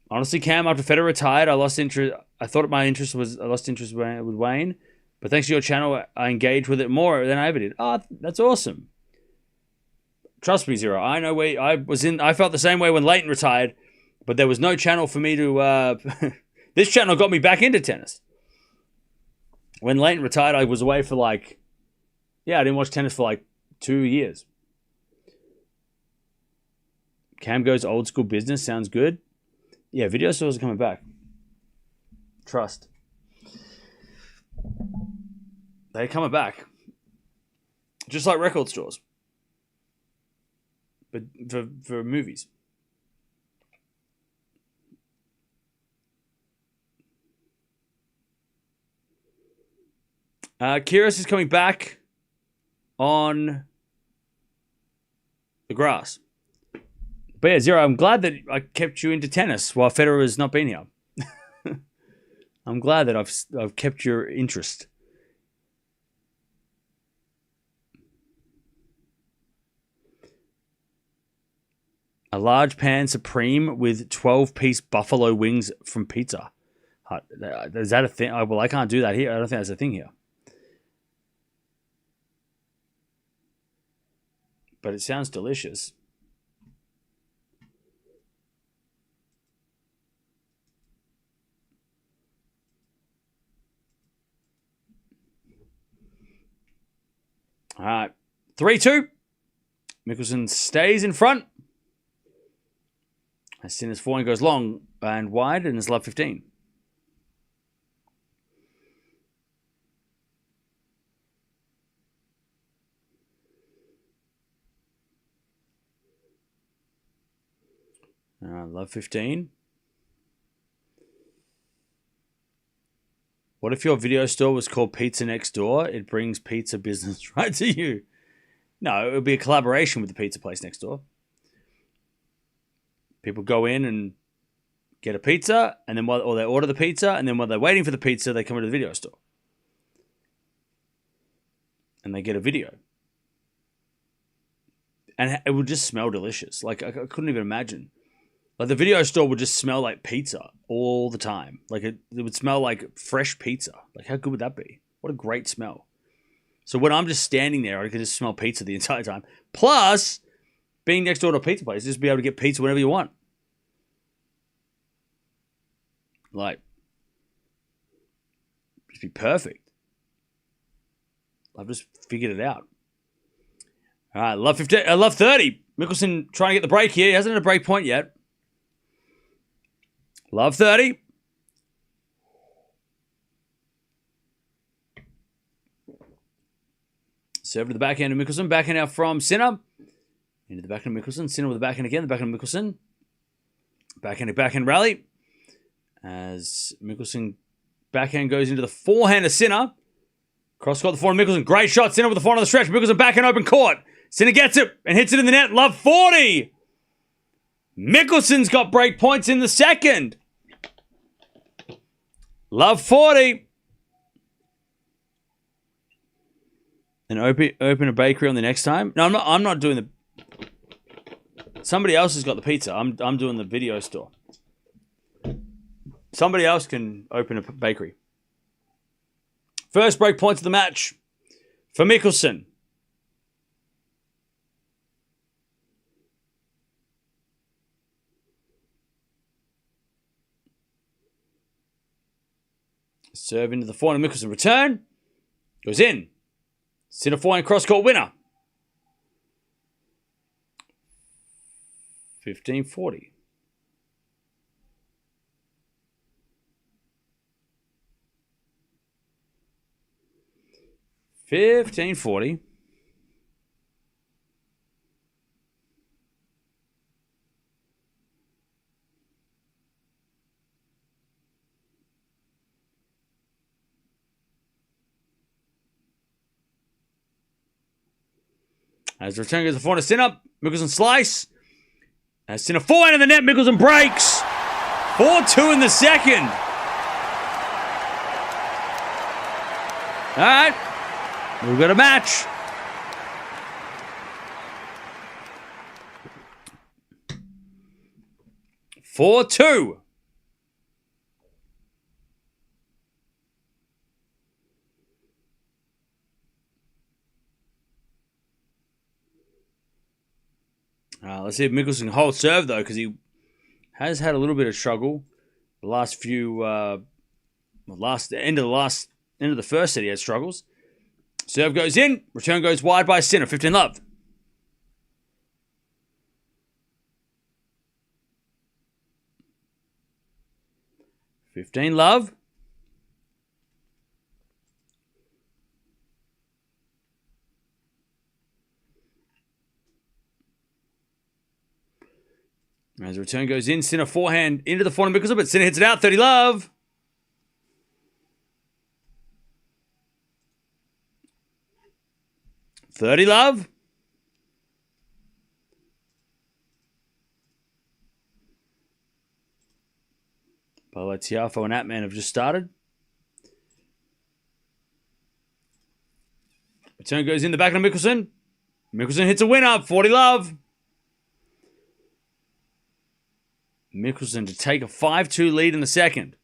Honestly, Cam, after Federer retired, I lost interest. I lost interest with Wayne, but thanks to your channel, I engaged with it more than I ever did. Oh, that's awesome. Trust me, Zero. I know where I felt the same way when Leighton retired, but there was no channel for me to. This channel got me back into tennis. When Leighton retired, I was away for I didn't watch tennis for 2 years. Cam goes old school business. Sounds good. Yeah, video stores are coming back. Trust. They're coming back. Just like record stores. But for movies. Kyrgios is coming back on the grass. But yeah, Zero, I'm glad that I kept you into tennis while Federer has not been here. I'm glad that I've kept your interest. A large pan supreme with 12-piece buffalo wings from Pizza Hut. Is that a thing? Well, I can't do that here. I don't think that's a thing here. But it sounds delicious. All right. 3-2. Michelsen stays in front. As Sinner's forehand goes long and wide, and it's love 15. Love 15. What if your video store was called Pizza Next Door? It brings pizza business right to you. No, it would be a collaboration with the pizza place next door. People go in and get a pizza, and then or they order the pizza, and then while they're waiting for the pizza, they come into the video store. And they get a video. And it would just smell delicious. Like, I couldn't even imagine. Like, the video store would just smell like pizza all the time. Like, it would smell like fresh pizza. Like, how good would that be? What a great smell. So when I'm just standing there, I can just smell pizza the entire time. Plus, being next door to a pizza place, just be able to get pizza whenever you want. Like, just be perfect. I've just figured it out. All right, love 15. Love 30. Michelsen trying to get the break here. He hasn't had a break point yet. Love 30. Serve to the backhand of Michelsen. Backhand out from Sinner. Into the backhand of Michelsen. Sinner with the backhand again. The backhand of Michelsen. Backhand rally. As Michelsen backhand goes into the forehand of Sinner. Cross court the forehand of Michelsen. Great shot. Sinner with the forehand on the stretch. Michelsen backhand open court. Sinner gets it and hits it in the net. Love 40. Michelsen's got break points in the second. Love 40. And open a bakery on the next time. No, I'm not doing the. Somebody else has got the pizza. I'm doing the video store. Somebody else can open a bakery. First break points of the match for Michelsen. Serve into the forehand of Michelsen. Return. Goes in. Sinner forehand cross-court winner. 15-40. As the return goes to the forehand of Sinner. Michelsen slice. As Sinner forehand in the net. Michelsen breaks. 4-2 in the second. All right. We've got a match. Four two. Let's see if Michelsen can hold serve, though, because he has had a little bit of struggle. The last few, end of the first set, he had struggles. Serve goes in, return goes wide by Sinner. 15 love. As the return goes in, Sinner forehand into the forehand of Michelsen, but Sinner hits it out. 30 love. Tiafo and Atman have just started. Return goes in the back of Michelsen. Michelsen hits a winner. 40 love. Michelsen to take a 5-2 lead in the second.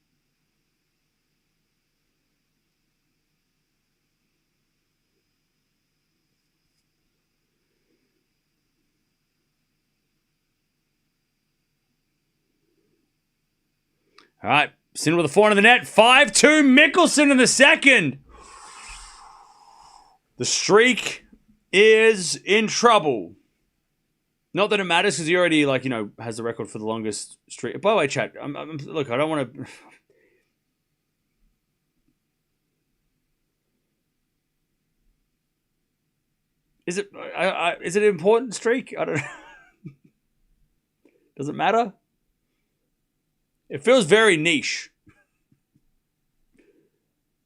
All right, Sinner with a 4 in the net. 5-2 Michelsen in the second. The streak is in trouble. Not that it matters because he already, has the record for the longest streak. By the way, chat, look, I don't want to... Is it an important streak? I don't know. Does it matter? It feels very niche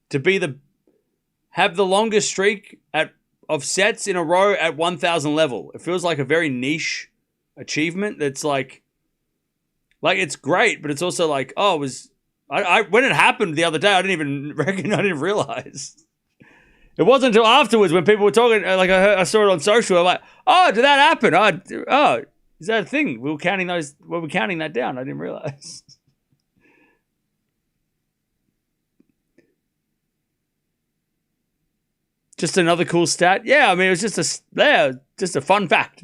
to have the longest streak of sets in a row at 1,000 level. It feels like a very niche achievement. That's like it's great, but it's also like, when it happened the other day, I didn't even realize. It wasn't until afterwards when people were talking, I saw it on social. I'm like, oh, did that happen? Oh, is that a thing? We were counting that down. I didn't realize. Just another cool stat. Yeah, I mean, it was just a fun fact.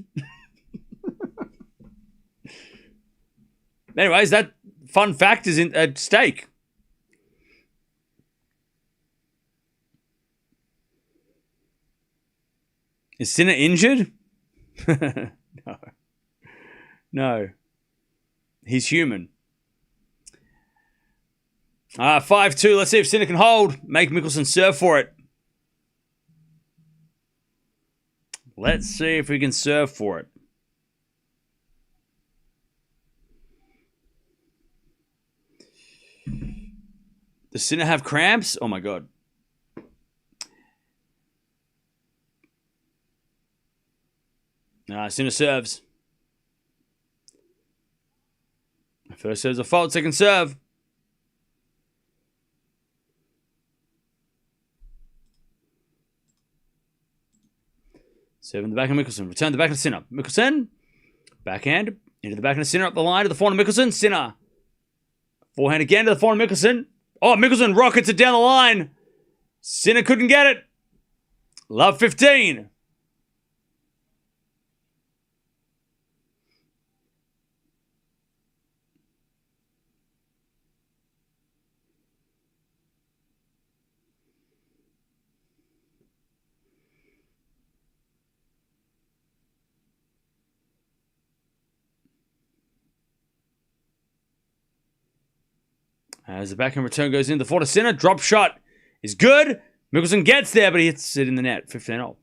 Anyways, that fun fact is at stake. Is Sinner injured? No. He's human. 5-2. Let's see if Sinner can hold. Make Michelsen serve for it. Let's see if we can serve for it. Does Sinner have cramps? Oh my god. Sinner serves. First serve's a fault, second serve. Serve in the back of Michelsen. Return the back of Sinner. Michelsen. Backhand. Into the back of Sinner. Up the line to the forehand of Michelsen. Sinner. Forehand again to the forehand of Michelsen. Oh, Michelsen rockets it down the line. Sinner couldn't get it. Love 15. As the backhand return goes in, the forehand Sinner. Drop shot is good. Michelsen gets there, but he hits it in the net. 15-0.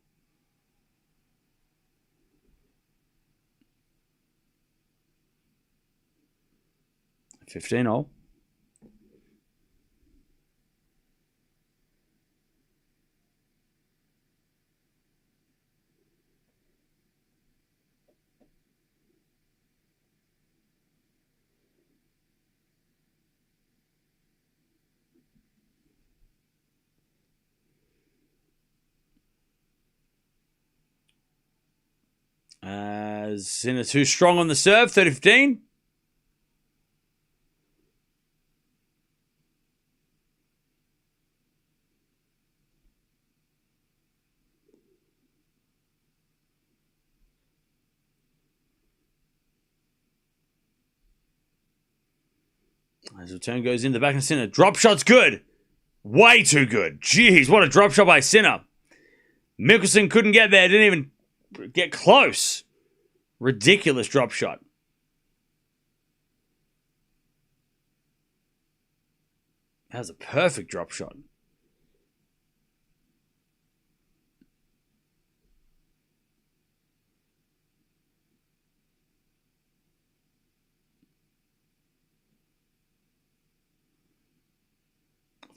Sinner too strong on the serve. 30-15. As return goes in, the back of Sinner. Drop shot's good. Way too good. Jeez, what a drop shot by Sinner. Michelsen couldn't get there. Didn't even get close. Ridiculous drop shot. That was a perfect drop shot.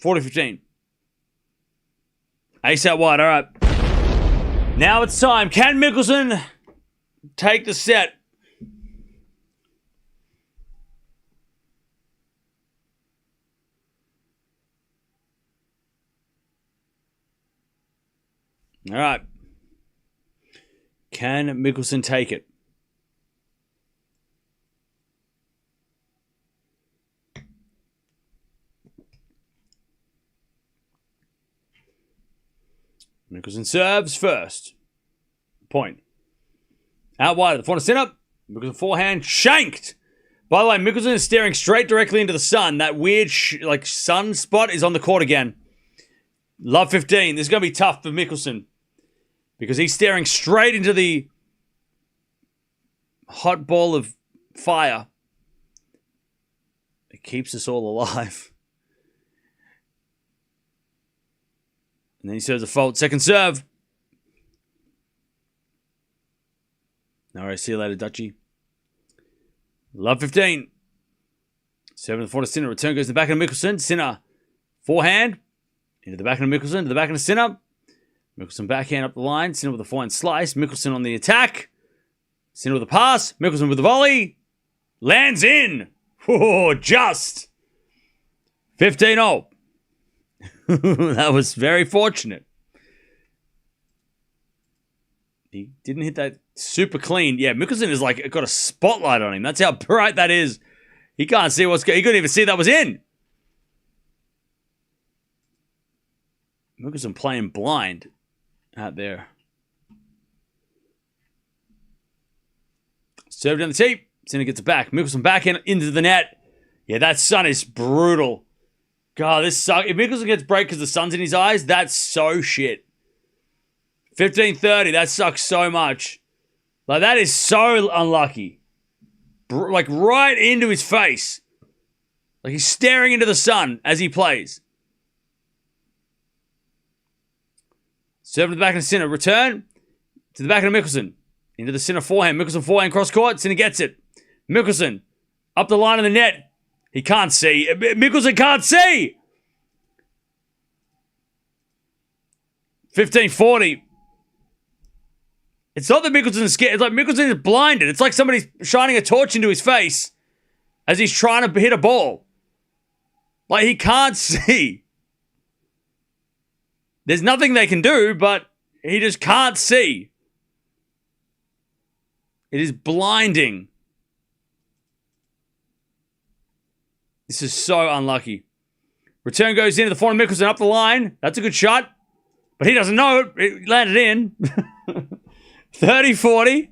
$40-15. Ace out wide. All right. Now it's time. Can Michelsen take the set? All right. Can Michelsen take it? Michelsen serves first. Point. Out wide at the front of center. Michelsen forehand shanked. By the way, Michelsen is staring straight directly into the sun. That weird sun spot is on the court again. Love 15. This is going to be tough for Michelsen because he's staring straight into the hot ball of fire. It keeps us all alive. And then he serves a fault. Second serve. All right, see you later, Dutchie. Love 15. 7 to the front of Sinner. Return goes to the back of Michelsen. Sinner. Forehand. Into the back of Michelsen. To the back of Sinner. Michelsen backhand up the line. Sinner with a forehand slice. Michelsen on the attack. Sinner with a pass. Michelsen with a volley. Lands in. Oh, just. 15-0. That was very fortunate. He didn't hit that super clean. Yeah, Michelsen is like got a spotlight on him. That's how bright that is. He can't see what's going. He couldn't even see that was in. Michelsen playing blind out there. Serve down the tee. Sinner gets it back. Michelsen back into the net. Yeah, that sun is brutal. God, this sucks. If Michelsen gets break because the sun's in his eyes, that's so shit. 15-30, that sucks so much. Like, that is so unlucky. Like, right into his face. Like, he's staring into the sun as he plays. Serve to the back of the Sinner. Return to the back of Michelsen. Into the Sinner forehand. Michelsen forehand cross court. Sinner gets it. Michelsen up the line of the net. He can't see. Michelsen can't see. 15-40. It's not that Michelsen is scared. It's like Michelsen is blinded. It's like somebody's shining a torch into his face as he's trying to hit a ball. Like, he can't see. There's nothing they can do, but he just can't see. It is blinding. This is so unlucky. Return goes into the front of Michelsen up the line. That's a good shot. But he doesn't know it. It landed in. 30-40.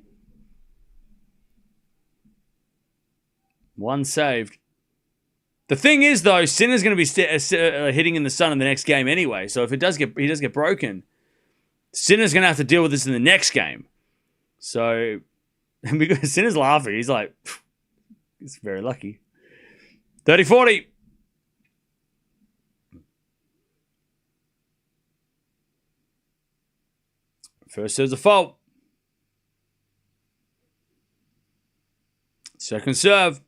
One saved. The thing is, though, Sinner's going to be hitting in the sun in the next game anyway. So if he does get broken, Sinner's going to have to deal with this in the next game. So because Sinner's laughing, he's like, he's very lucky. 30-40. First serve's a fault. Second serve.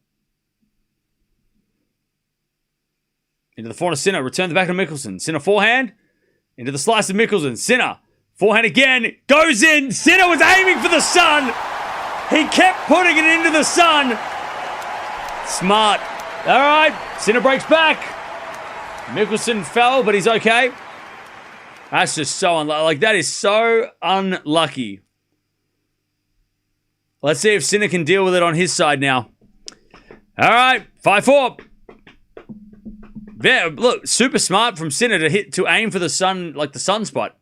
Into the forehand of Sinner. Return the back of Michelsen. Sinner forehand. Into the slice of Michelsen. Sinner. Forehand again. Goes in. Sinner was aiming for the sun. He kept putting it into the sun. Smart. All right. Sinner breaks back. Michelsen fell, but he's okay. That's just so unlucky. Like, that is so unlucky. Let's see if Sinner can deal with it on his side now. All right. 5-4. Yeah, look, super smart from Sinner to aim for the sun, like the sunspot.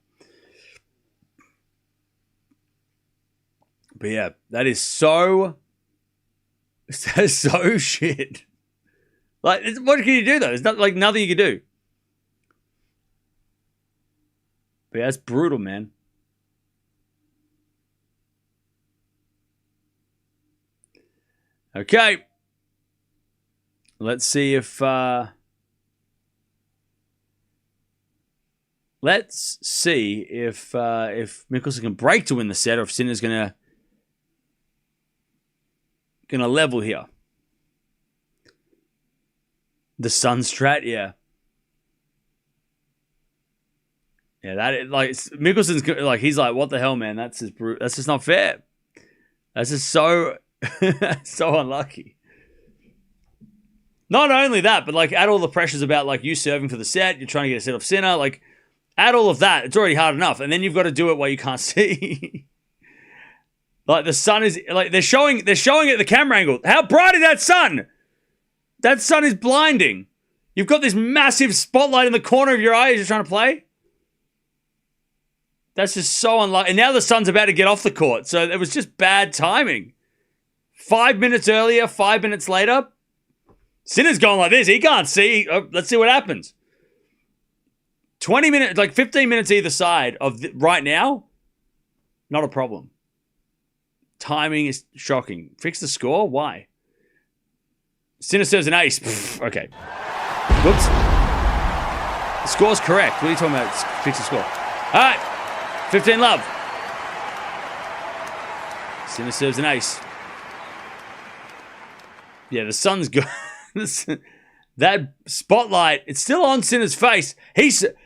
But yeah, that is so shit. Like, what can you do though? There's nothing you can do. But yeah, that's brutal, man. Okay. Let's see if Michelsen can break to win the set, or if Sinner's gonna level here. The sun strat, yeah. Yeah, Michelsen's like, he's like, what the hell, man? That's just not fair. That's just so so unlucky. Not only that, but like, add all the pressures about like you serving for the set, you're trying to get a set off Sinner, like Add all of that. It's already hard enough. And then you've got to do it while you can't see. Like the sun is like they're showing it the camera angle. How bright is that sun? That sun is blinding. You've got this massive spotlight in the corner of your eye as you're trying to play. That's just so unlucky. And now the sun's about to get off the court. So it was just bad timing. 5 minutes earlier, 5 minutes later. Sinner's going like this. He can't see. Let's see what happens. 20 minutes, like 15 minutes either side of right now, not a problem. Timing is shocking. Fix the score? Why? Sinner serves an ace. Pfft, okay. Whoops. The score's correct. What are you talking about? Fix the score. All right. 15 love. Sinner serves an ace. Yeah, the sun's good. That spotlight, it's still on Sinner's face.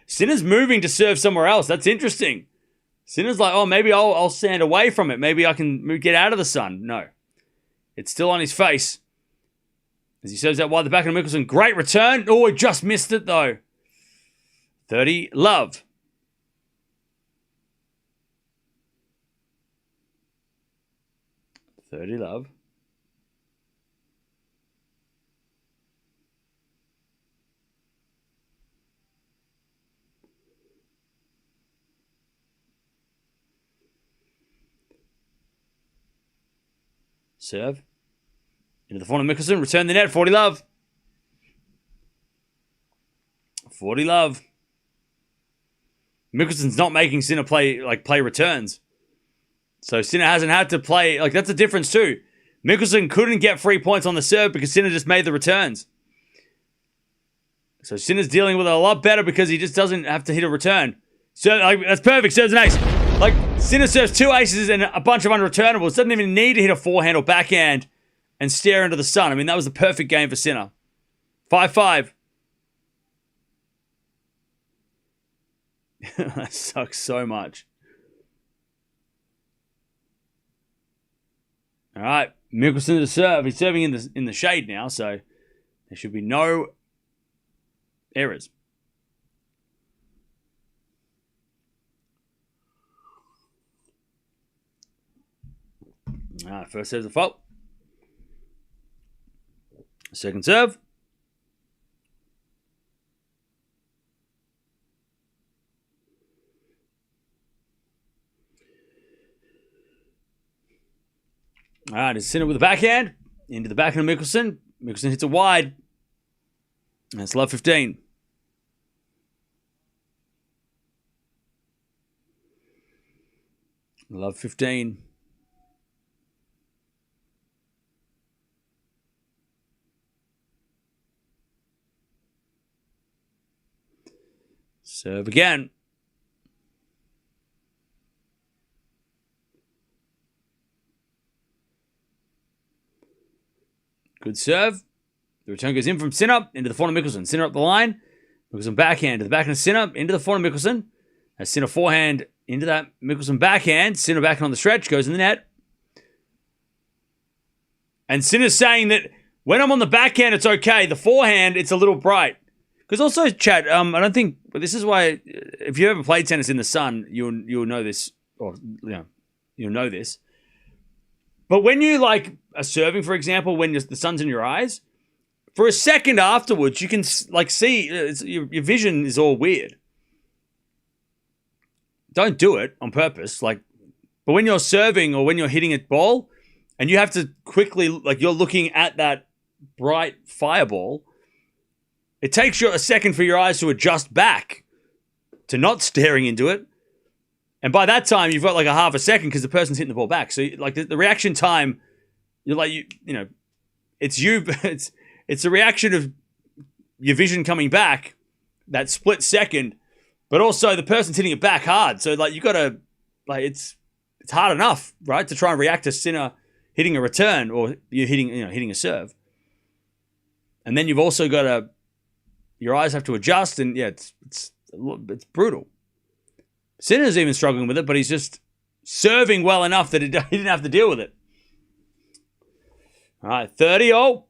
Sinner's moving to serve somewhere else. That's interesting. Sinner's like, oh, maybe I'll stand away from it. Maybe I can get out of the sun. No. It's still on his face. As he serves out wide the back of Michelsen. Great return. Oh, he just missed it, though. 30, love. Love. Serve. Into the front of Michelsen. Return the net. 40 love. 40 love. Michelsen's not making Sinner play returns. So Sinner hasn't had to play. Like, that's a difference too. Michelsen couldn't get 3 points on the serve because Sinner just made the returns. So Sinner's dealing with it a lot better because he just doesn't have to hit a return. So that's perfect. Serves an ace. Like, Sinner serves 2 aces and a bunch of unreturnables. Doesn't even need to hit a forehand or backhand and stare into the sun. I mean, that was the perfect game for Sinner. 5-5. That sucks so much. All right, Michelsen to serve. He's serving in the shade now, so there should be no errors. All right, first serve's a fault. Second serve. All right, it's Sinner with the backhand. Into the backhand of Michelsen. Michelsen hits it wide. That's love 15. Love 15. Serve again. Good serve. The return goes in from Sinner into the front of Michelsen. Sinner up the line. Michelsen backhand to the backhand of Sinner into the front of Michelsen. As Sinner forehand into that Michelsen backhand. Sinner back on the stretch. Goes in the net. And Sinner's saying that when I'm on the backhand, it's okay. The forehand, it's a little bright. Because also, Chad, I don't think... This is why, if you ever played tennis in the sun, you'll know this. Or, you'll know this. But when you, are serving, for example, when the sun's in your eyes, for a second afterwards, you can, see... your vision is all weird. Don't do it on purpose. But when you're serving or when you're hitting a ball, and you have to quickly... you're looking at that bright fireball... It takes you a second for your eyes to adjust back to not staring into it. And by that time, you've got a half a second because the person's hitting the ball back. So the reaction time, it's the reaction of your vision coming back, that split second, but also the person's hitting it back hard. So you got to, it's hard enough, right, to try and react to Sinner hitting a return or you're hitting a serve. And then you've also got to, your eyes have to adjust, and it's brutal. Sinner's even struggling with it, but he's just serving well enough that he didn't have to deal with it. All right, 30-0.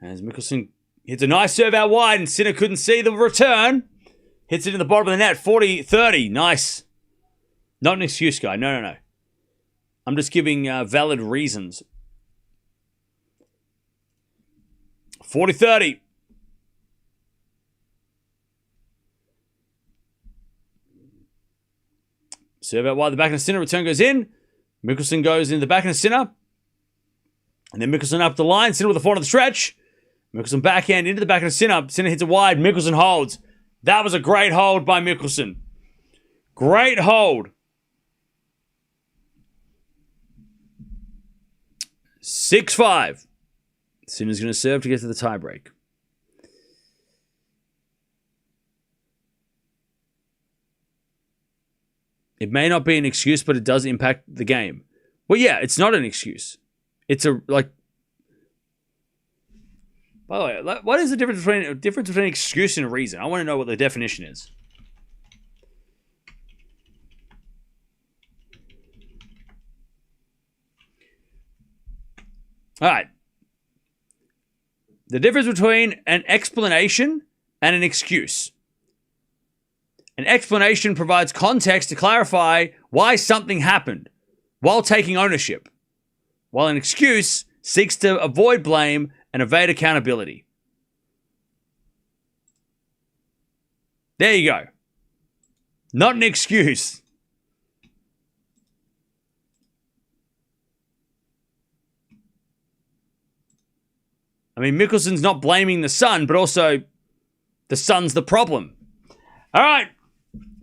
As Michelsen hits a nice serve out wide, and Sinner couldn't see the return. Hits it in the bottom of the net. 40-30. Nice. Not an excuse, guy. No. I'm just giving valid reasons. 40-30. Serve out wide, the backhand of Sinner. Return goes in. Michelsen goes in the backhand of Sinner. And then Michelsen up the line. Sinner with the forehand of the stretch. Michelsen backhand into the backhand of Sinner. Sinner hits it wide. Michelsen holds. That was a great hold by Michelsen. Great hold. 6-5. Sinner's going to serve to get to the tiebreak. It may not be an excuse, but it does impact the game. Well, yeah, it's not an excuse. It's a, like... By the way, what is the difference between excuse and a reason? I want to know what the definition is. All right. The difference between an explanation and an excuse. An explanation provides context to clarify why something happened while taking ownership, while an excuse seeks to avoid blame and evade accountability. There you go. Not an excuse. I mean, Michelsen's not blaming the sun, but also the sun's the problem. All right.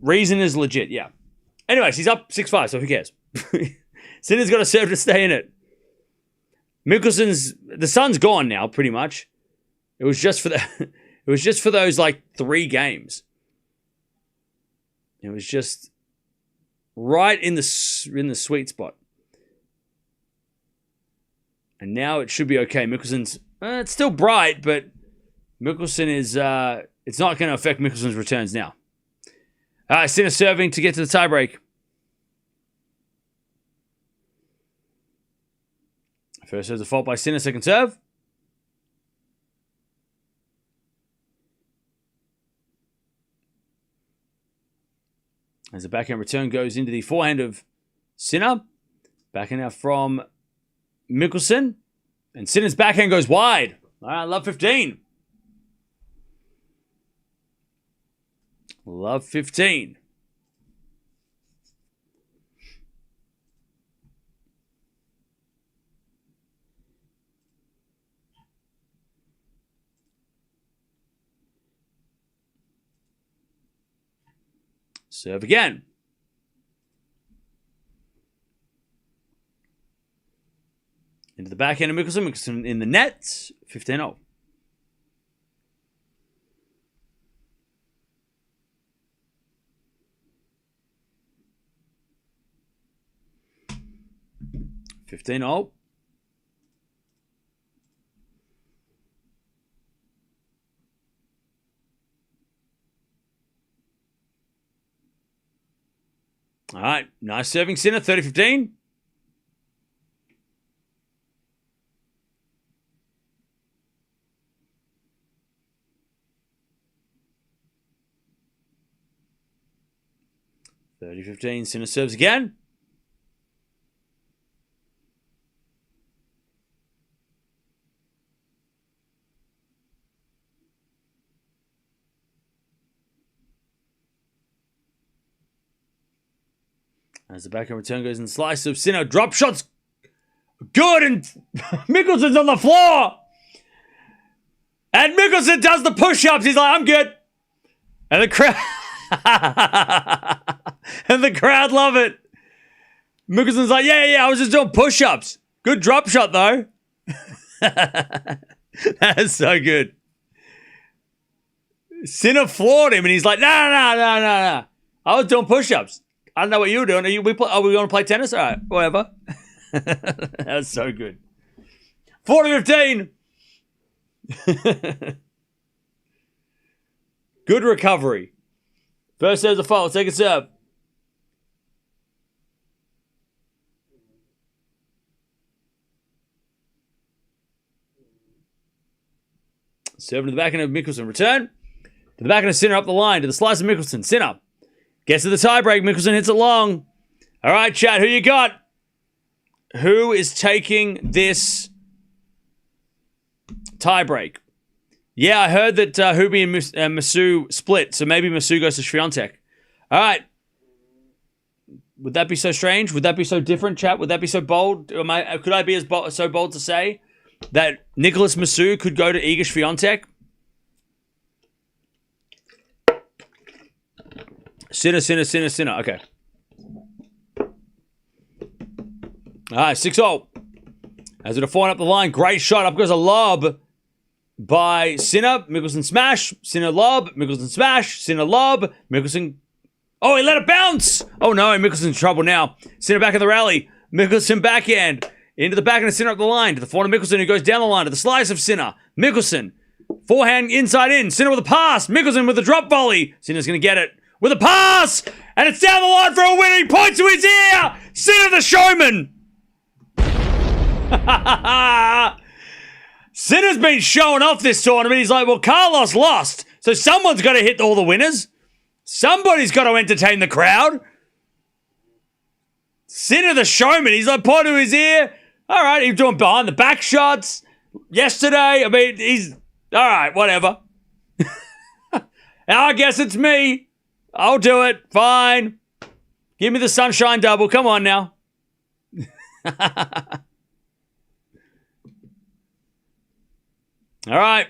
Reason is legit, yeah. Anyways, he's up 6-5, so who cares? Sinner's got to serve to stay in it. The sun's gone now, pretty much. It was just for those like 3 games. It was just right in the sweet spot. And now it should be okay. Michelsen's it's still bright, but Michelsen is it's not going to affect Michelsen's returns now. Sinner serving to get to the tiebreak. First serve's a fault by Sinner, second serve. As the backhand return goes into the forehand of Sinner. Backhand now from Michelsen. And Sinner's backhand goes wide. All right, love 15. Love 15. Serve again. Into the backhand of Michelsen. Michelsen in the net. 15-0. All right, nice serving Sinner, 30-15. Sinner serves again. As the backhand return goes in the slice of Sinner. Drop shots. Good. And Michelsen's on the floor. And Michelsen does the push-ups. He's like, I'm good. And the crowd... and the crowd love it. Michelsen's like, yeah, I was just doing push-ups. Good drop shot, though. That is so good. Sinner floored him, and he's like, no. I was doing push-ups. I don't know what you were doing. Are we going to play tennis? All right, whatever. That's so good. 40-15. Good recovery. First serve's a fault. Second serve. Serving to the backhand of Michelsen. Return. To the backhand of Sinner up the line. To the slice of Michelsen. Sinner gets to the tiebreak. Michelsen hits it long. All right, chat. Who you got? Who is taking this tiebreak? Yeah, I heard that Hubie and Masu split, so maybe Masu goes to Swiatek. All right. Would that be so strange? Would that be so different, chat? Would that be so bold? Could I be so bold to say that Nicholas Masu could go to Iga Swiatek? Sinner. Okay. All right, 6-0. As it a 4 up the line. Great shot. Up goes a lob by Sinner. Michelsen smash. Sinner lob. Michelsen smash. Sinner lob. Michelsen. Oh, he let it bounce. Oh, no. Michelsen's in trouble now. Sinner back in the rally. Michelsen backhand. Into the backhand of Sinner up the line. To the forehand of Michelsen, who goes down the line. To the slice of Sinner. Michelsen. Forehand inside in. Sinner with a pass. Michelsen with a drop volley. Sinner's going to get it. With a pass. And it's down the line for a win. He points to his ear. Sinner the showman. Sinner's been showing off this tournament. He's like, well, Carlos lost, so someone's got to hit all the winners. Somebody's got to entertain the crowd. Sinner the showman. He's like, point to his ear. All right, he's doing behind the back shots yesterday. I mean, he's all right, whatever. I guess it's me. I'll do it. Fine. Give me the sunshine double. Come on now. All right.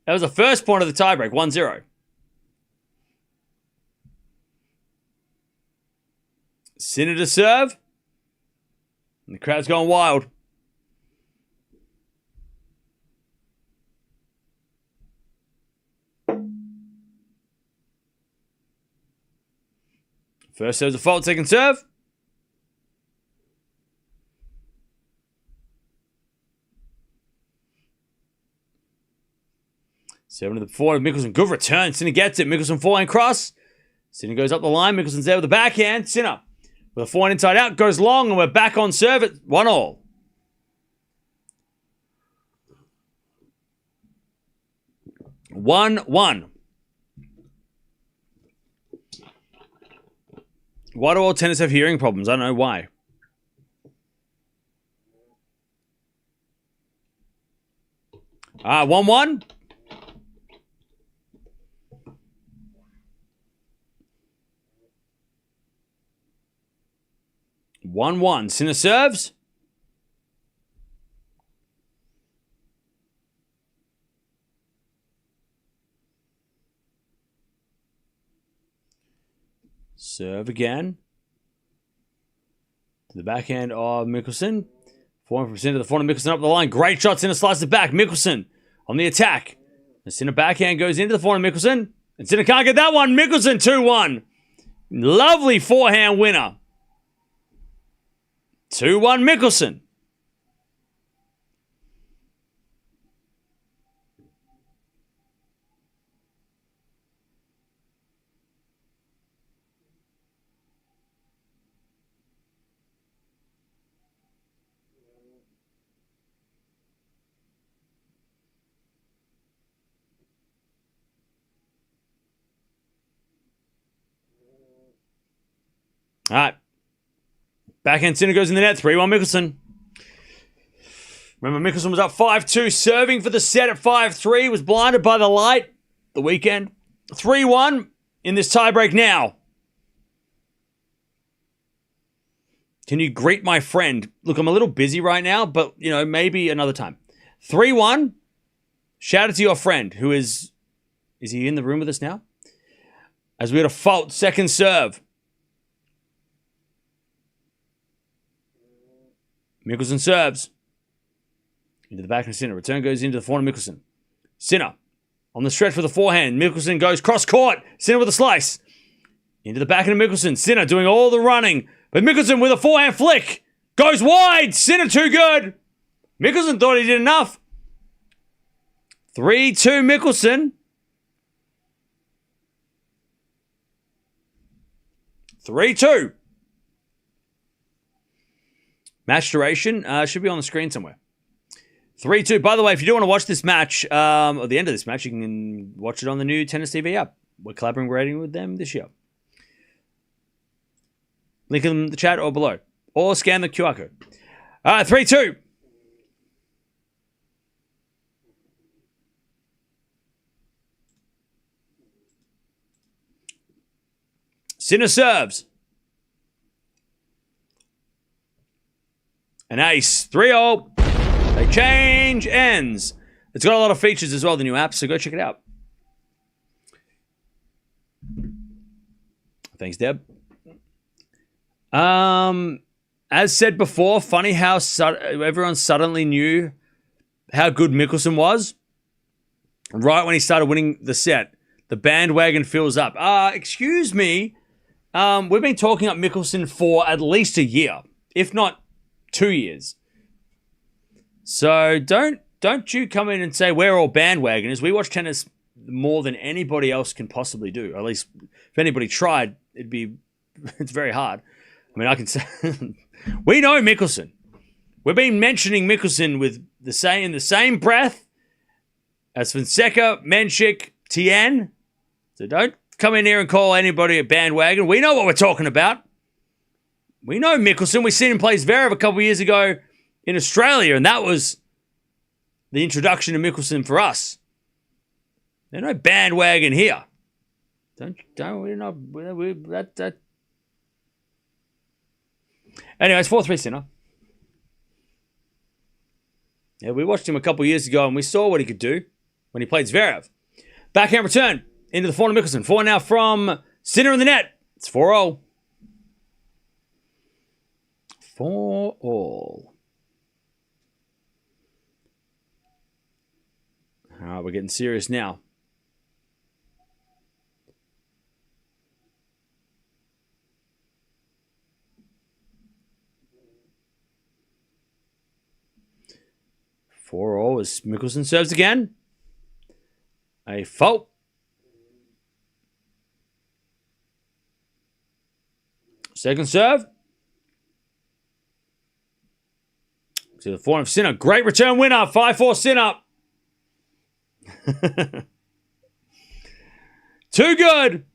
That was the first point of the tiebreak, 1-0. Sinner to serve. And the crowd's going wild. First serve's a fault, second serve. Serving to the forehand of Michelsen. Good return. Sinner gets it. Michelsen forehand cross. Sinner goes up the line. Michelsen's there with the backhand. Sinner with a forehand inside out. Goes long, and we're back on serve at 1-1. Why do all tennis have hearing problems? I don't know why. Ah, 1-1. Sinner serves. Serve again. To the backhand of Michelsen. Forehand from Sinner to the forehand of Michelsen up the line. Great shot. Sinner slices it back. Michelsen on the attack. The Sinner backhand goes into the forehand of Michelsen. And Sinner can't get that one. Michelsen 2-1. Lovely forehand winner. 2-1 Michelsen. All right. Backhand Sinner goes in the net. 3-1 Michelsen. Remember, Michelsen was up 5-2, serving for the set at 5-3. Was blinded by the light the weekend. 3-1 in this tiebreak now. Can you greet my friend? Look, I'm a little busy right now, but, you know, maybe another time. 3-1. Shout out to your friend who is he in the room with us now? As we had a fault, second serve. Michelsen serves. Into the back of Sinner. Return goes into the forehand of Michelsen. Sinner on the stretch with a forehand. Michelsen goes cross court. Sinner with a slice. Into the back of Michelsen. Sinner doing all the running. But Michelsen with a forehand flick. Goes wide. Sinner too good. Michelsen thought he did enough. 3-2 Michelsen. 3-2. Match duration should be on the screen somewhere. 3-2. By the way, if you do want to watch this match, or the end of this match, you can watch it on the new Tennis TV app. We're collaborating with them this year. Link in the chat or below. Or scan the QR code. 3-2. Sinner serves. An ace. 3-0. They change ends. It's got a lot of features as well, the new app, so go check it out. Thanks, Deb. As said before, funny how everyone suddenly knew how good Michelsen was right when he started winning the set. The bandwagon fills up. Excuse me. We've been talking up Michelsen for at least a year, if not 2 years. So don't you come in and say we're all bandwagoners. We watch tennis more than anybody else can possibly do. Or at least if anybody tried, it's very hard. I mean, I can say we know Michelsen. We've been mentioning Michelsen in the same breath as Fonseca, Menchik, Tien. So don't come in here and call anybody a bandwagon. We know what we're talking about. We know Michelsen. We've seen him play Zverev a couple of years ago in Australia, and that was the introduction to Michelsen for us. There's no bandwagon here. We're not. That. Anyway, it's 4-3 Sinner. Yeah, we watched him a couple of years ago, and we saw what he could do when he played Zverev. Backhand return into the forehand of Michelsen. 4 now from Sinner in the net. It's 4-0. 4-all. All right, we're getting serious now. 4-all as Michelsen serves again. A fault. Second serve. To the forehand of Sinner. Great return winner. 5-4 Sinner. Too good.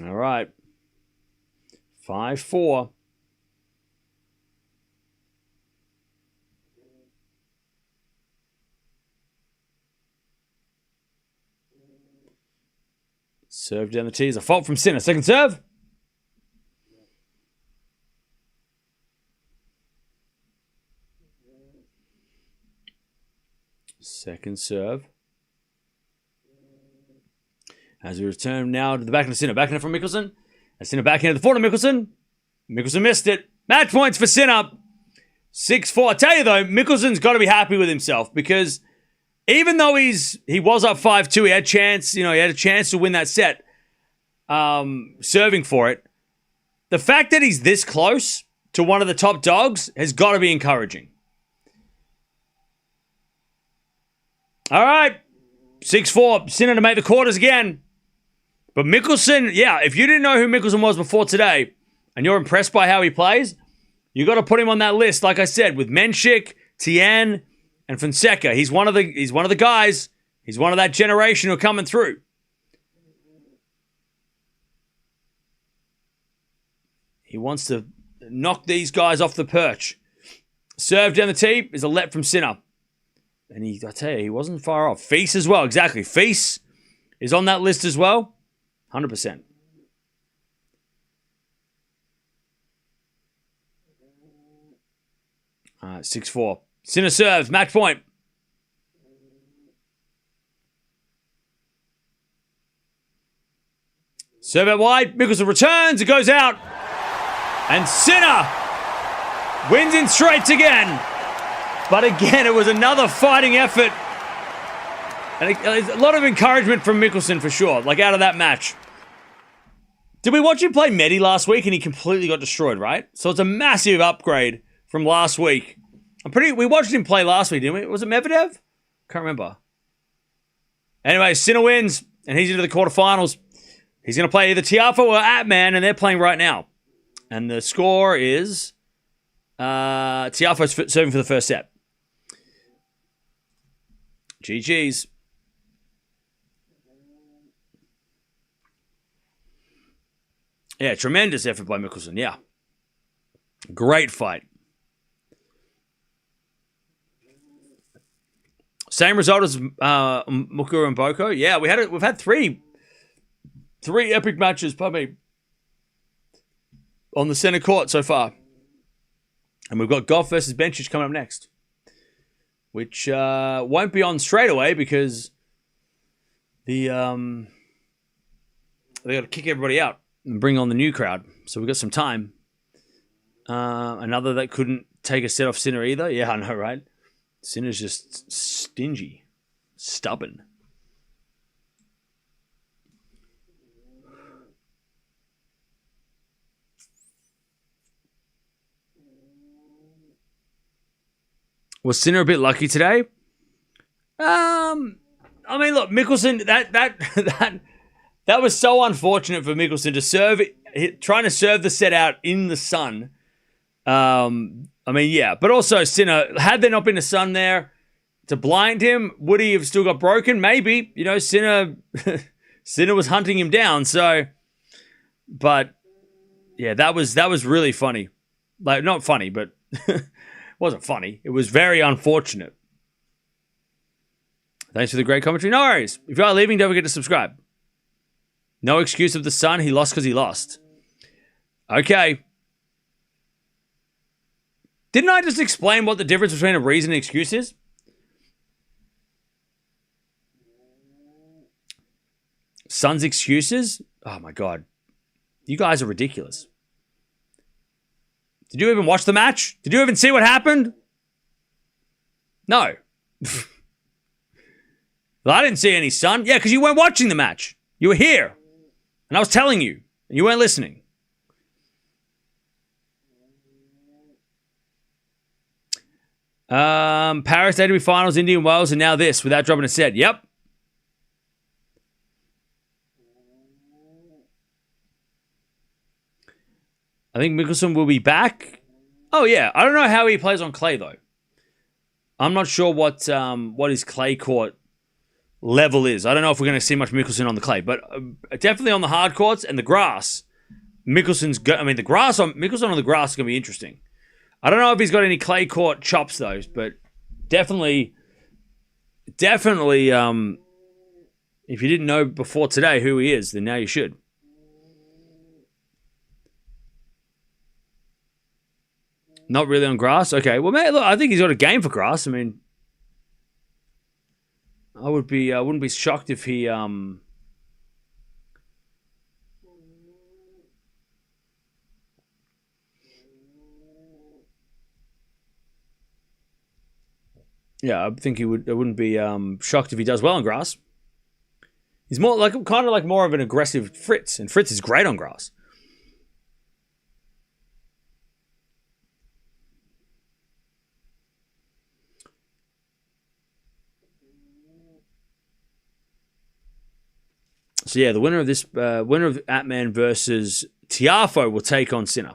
All right. 5-4. Serve down the tee is a fault from Sinner. Second serve. Second serve. As we return now to the backhand of Sinner. Backhand from Michelsen. And Sinner backhand to the forehand of Michelsen. Michelsen missed it. Match points for Sinner. 6-4. I tell you though, Michelsen's got to be happy with himself because even though he was up 5-2, he had a chance to win that set, serving for it. The fact that he's this close to one of the top dogs has got to be encouraging. All right, 6-4, Sinner to make the quarters again. But Michelsen, yeah, if you didn't know who Michelsen was before today, and you're impressed by how he plays, you got to put him on that list. Like I said, with Menchik, Tien, and Fonseca, he's one of the guys. He's one of that generation who are coming through. He wants to knock these guys off the perch. Serve down the tee is a let from Sinner. And I tell you, he wasn't far off. Feast as well, exactly. Feast is on that list as well. 100%. All right, 6-4. Sinner serves, match point. Serve out wide, Michelsen returns, it goes out. And Sinner wins in straights again. But again, it was another fighting effort. And a lot of encouragement from Michelsen for sure, like out of that match. Did we watch him play Medi last week and he completely got destroyed, right? So it's a massive upgrade from last week. We watched him play last week, didn't we? Was it Medvedev? Can't remember. Anyway, Sinner wins, and he's into the quarterfinals. He's going to play either Tiafoe or Atman, and they're playing right now. And the score is Tiafoe's serving for the first set. GG's. Yeah, tremendous effort by Michelsen. Yeah. Great fight. Same result as Mukuru and Boko. Yeah, we've had three epic matches, on the center court so far. And we've got Gauff versus Bencic coming up next, which won't be on straight away because they got to kick everybody out and bring on the new crowd. So we've got some time. Another that couldn't take a set off Sinner either. Yeah, I know, right? Sinner's just stingy, stubborn. Was Sinner a bit lucky today? I mean, look, Michelsen, that was so unfortunate for Michelsen to serve, trying to serve the set out in the sun. I mean, yeah, but also Sinner, had there not been a sun there to blind him, would he have still got broken? Maybe. You know, Sinner was hunting him down. So, but yeah, that was really funny. Like, not funny, but it wasn't funny. It was very unfortunate. Thanks for the great commentary. No worries. If you are leaving, don't forget to subscribe. No excuse of the sun. He lost because he lost. Okay. Didn't I just explain what the difference between a reason and excuse is? Sun's excuses? Oh my God. You guys are ridiculous. Did you even watch the match? Did you even see what happened? No. Well, I didn't see any sun. Yeah, because you weren't watching the match. You were here. And I was telling you. And you weren't listening. Paris ATP Finals, India and Wales, and now this without dropping a set. Yep. I think Michelsen will be back. Oh yeah, I don't know how he plays on clay though. I'm not sure what his clay court level is. I don't know if we're going to see much Michelsen on the clay, but definitely on the hard courts and the grass. The grass on Michelsen on the grass is going to be interesting. I don't know if he's got any clay court chops though, but definitely, if you didn't know before today who he is, then now you should. Not really on grass? Okay, well, man, look, I think he's got a game for grass. I mean, I wouldn't be shocked if he, yeah, I think he would. I wouldn't be shocked if he does well on grass. He's more more of an aggressive Fritz, and Fritz is great on grass. So yeah, the winner of this, winner of Atman versus Tiafoe will take on Sinner.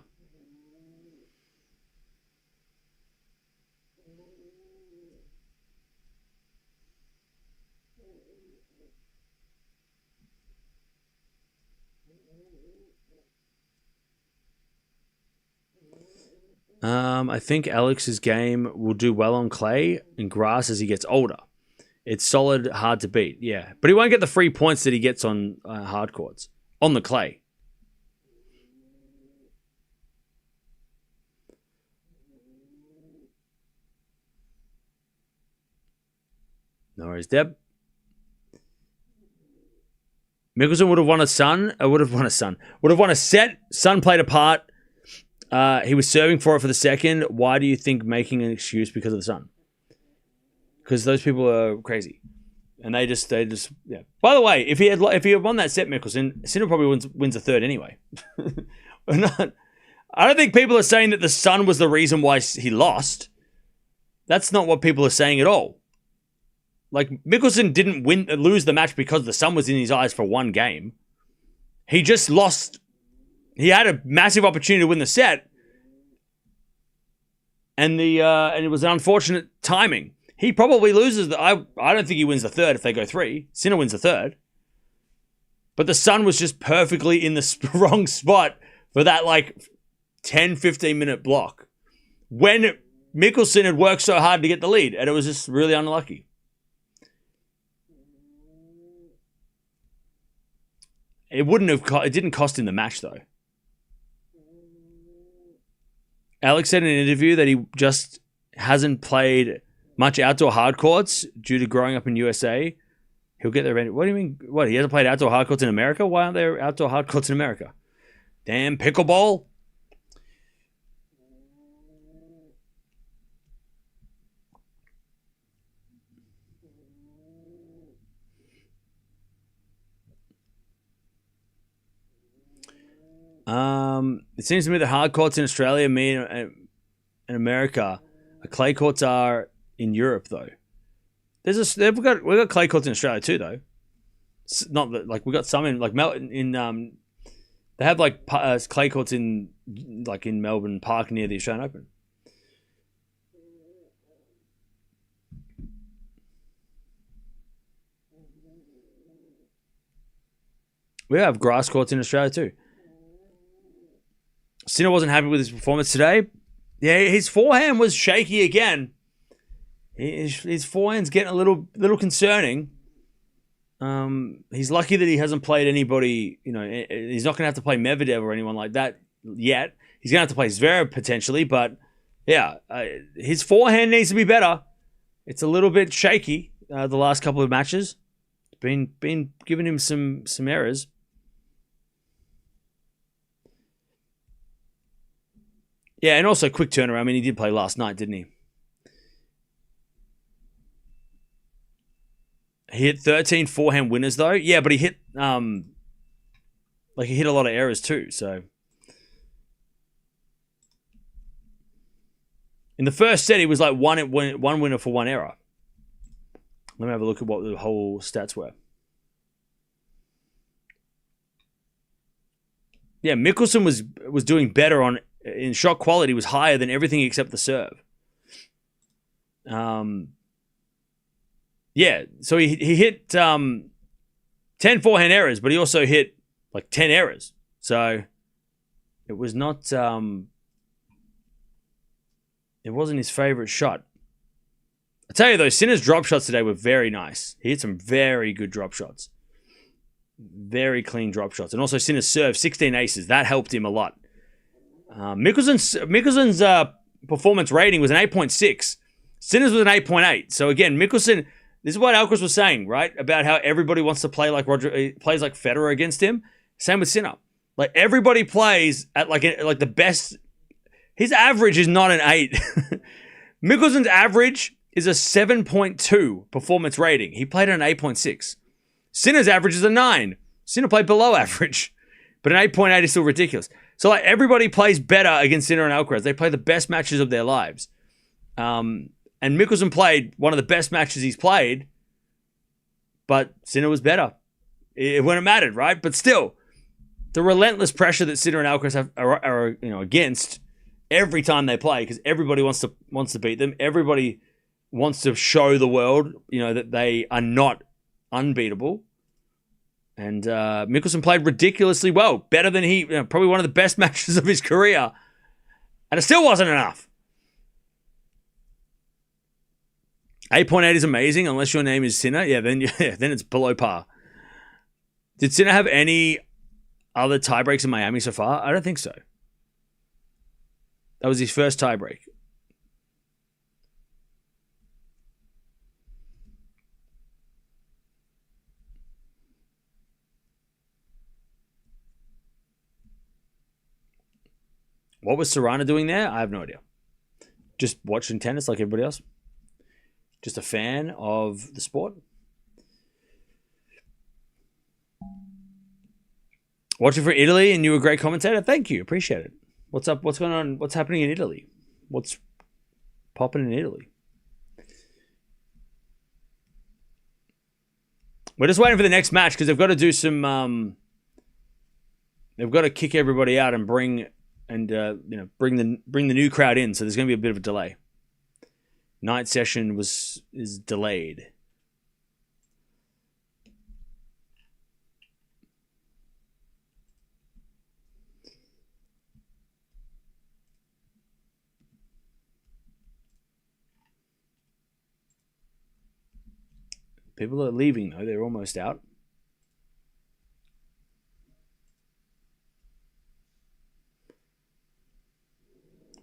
I think Alex's game will do well on clay and grass as he gets older. It's solid, hard to beat, yeah. But he won't get the free points that he gets on hard courts, on the clay. No worries, Deb. Michelsen would have won a set. Sun played a part. He was serving for it for the second. Why do you think making an excuse because of the sun? Because those people are crazy, and they just yeah. By the way, if he had won that set, Michelsen, Sinner probably wins a third anyway. I don't think people are saying that the sun was the reason why he lost. That's not what people are saying at all. Like, Michelsen didn't lose the match because the sun was in his eyes for one game. He just lost. He had a massive opportunity to win the set, and it was an unfortunate timing. He probably loses. I don't think he wins the third if they go 3. Sinner wins the third. But the sun was just perfectly in the wrong spot for that, like, 10, 15-minute block. When Michelsen had worked so hard to get the lead, and it was just really unlucky. It didn't cost him the match, though. Alex said in an interview that he just hasn't played much outdoor hard courts due to growing up in USA. He'll get there. What do you mean? What? He hasn't played outdoor hard courts in America? Why aren't there outdoor hard courts in America? Damn pickleball. It seems to me the hard courts in Australia and America, clay courts are in Europe though. We've got clay courts in Australia too though. It's not that, like, we got some in, like, they have, like, clay courts in Melbourne Park near the Australian Open. We have grass courts in Australia too. Sinner wasn't happy with his performance today. Yeah, his forehand was shaky again. His forehand's getting a little concerning. He's lucky that he hasn't played anybody. You know, he's not going to have to play Medvedev or anyone like that yet. He's going to have to play Zverev potentially, but yeah, his forehand needs to be better. It's a little bit shaky the last couple of matches. Been giving him some errors. Yeah, and also quick turnaround. I mean, he did play last night, didn't he? He hit 13 forehand winners though. Yeah, but he hit he hit a lot of errors too. So in the first set, he was like one winner for one error. Let me have a look at what the whole stats were. Yeah, Michelsen was doing better in shot quality, was higher than everything except the serve. Yeah, so he hit 10 forehand errors, but he also hit like 10 errors. So it was not it wasn't his favorite shot. I tell you though, Sinner's drop shots today were very nice. He hit some very good drop shots. Very clean drop shots. And also Sinner's serve, 16 aces. That helped him a lot. Michelsen's performance rating was an 8.6. Sinner's was an 8.8. So again, Michelsen, this is what Alcaraz was saying, right? About how everybody wants to play like plays like Federer against him. Same with Sinner. Like, everybody plays at like the best. His average is not an 8. Michelsen's average is a 7.2 performance rating. He played at an 8.6. Sinner's average is a 9. Sinner played below average. But an 8.8 is still ridiculous. So, like, everybody plays better against Sinner and Alcaraz. They play the best matches of their lives. And Michelsen played one of the best matches he's played, but Sinner was better when it mattered, right? But still, the relentless pressure that Sinner and Alcaraz are against every time they play, because everybody wants to beat them. Everybody wants to show the world, that they are not unbeatable. And Michelsen played ridiculously well, better than probably one of the best matches of his career, and it still wasn't enough. 8.8 is amazing, unless your name is Sinner. Yeah, then it's below par. Did Sinner have any other tiebreaks in Miami so far? I don't think so. That was his first tiebreak. What was Serrano doing there? I have no idea. Just watching tennis like everybody else. Just a fan of the sport. Watching for Italy, and you were a great commentator. Thank you. Appreciate it. What's up? What's going on? What's happening in Italy? What's popping in Italy? We're just waiting for the next match because they've got to do some. They've got to kick everybody out and bring the new crowd in. So there's going to be a bit of a delay. Night session is delayed. People are leaving though; they're almost out.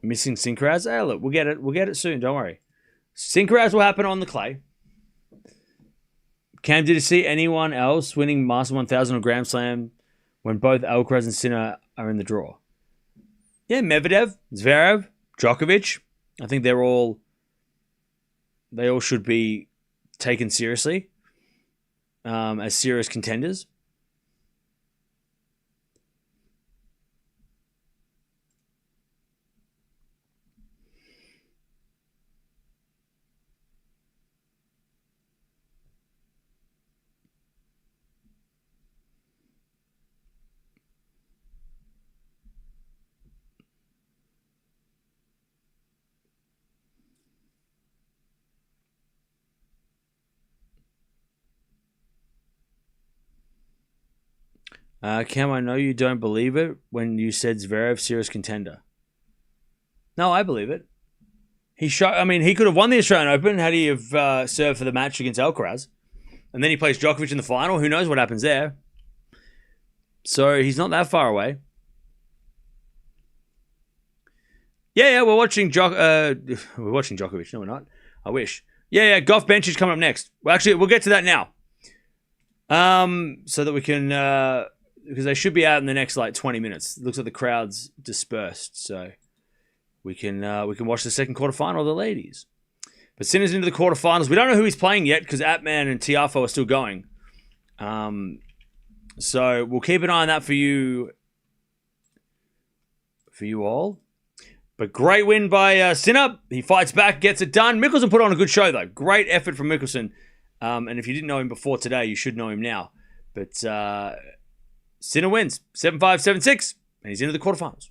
Missing synchros. Hey, look, we'll get it. We'll get it soon. Don't worry. Synchros will happen on the clay. Cam, did you see anyone else winning Master 1000 or Grand Slam when both Alcaraz and Sinner are in the draw? Yeah, Medvedev, Zverev, Djokovic. I think they all should be taken seriously as serious contenders. Cam, I know you don't believe it when you said Zverev serious contender. No, I believe it. He could have won the Australian Open had he have served for the match against Alcaraz, and then he plays Djokovic in the final. Who knows what happens there? So he's not that far away. Yeah, we're watching Djokovic. No, we're not. I wish. Yeah, Gauff bench is coming up next. Well, actually, we'll get to that now. So that we can, because they should be out in the next 20 minutes. It looks like the crowd's dispersed, so we can watch the second quarterfinal of the ladies. But Sinner's into the quarterfinals. We don't know who he's playing yet because Atman and Tiafo are still going. So we'll keep an eye on that for you all. But great win by Sinner. He fights back, gets it done. Michelsen put on a good show though. Great effort from Michelsen. And if you didn't know him before today, you should know him now. But Sinner wins 7-5, 7-6, and he's into the quarterfinals.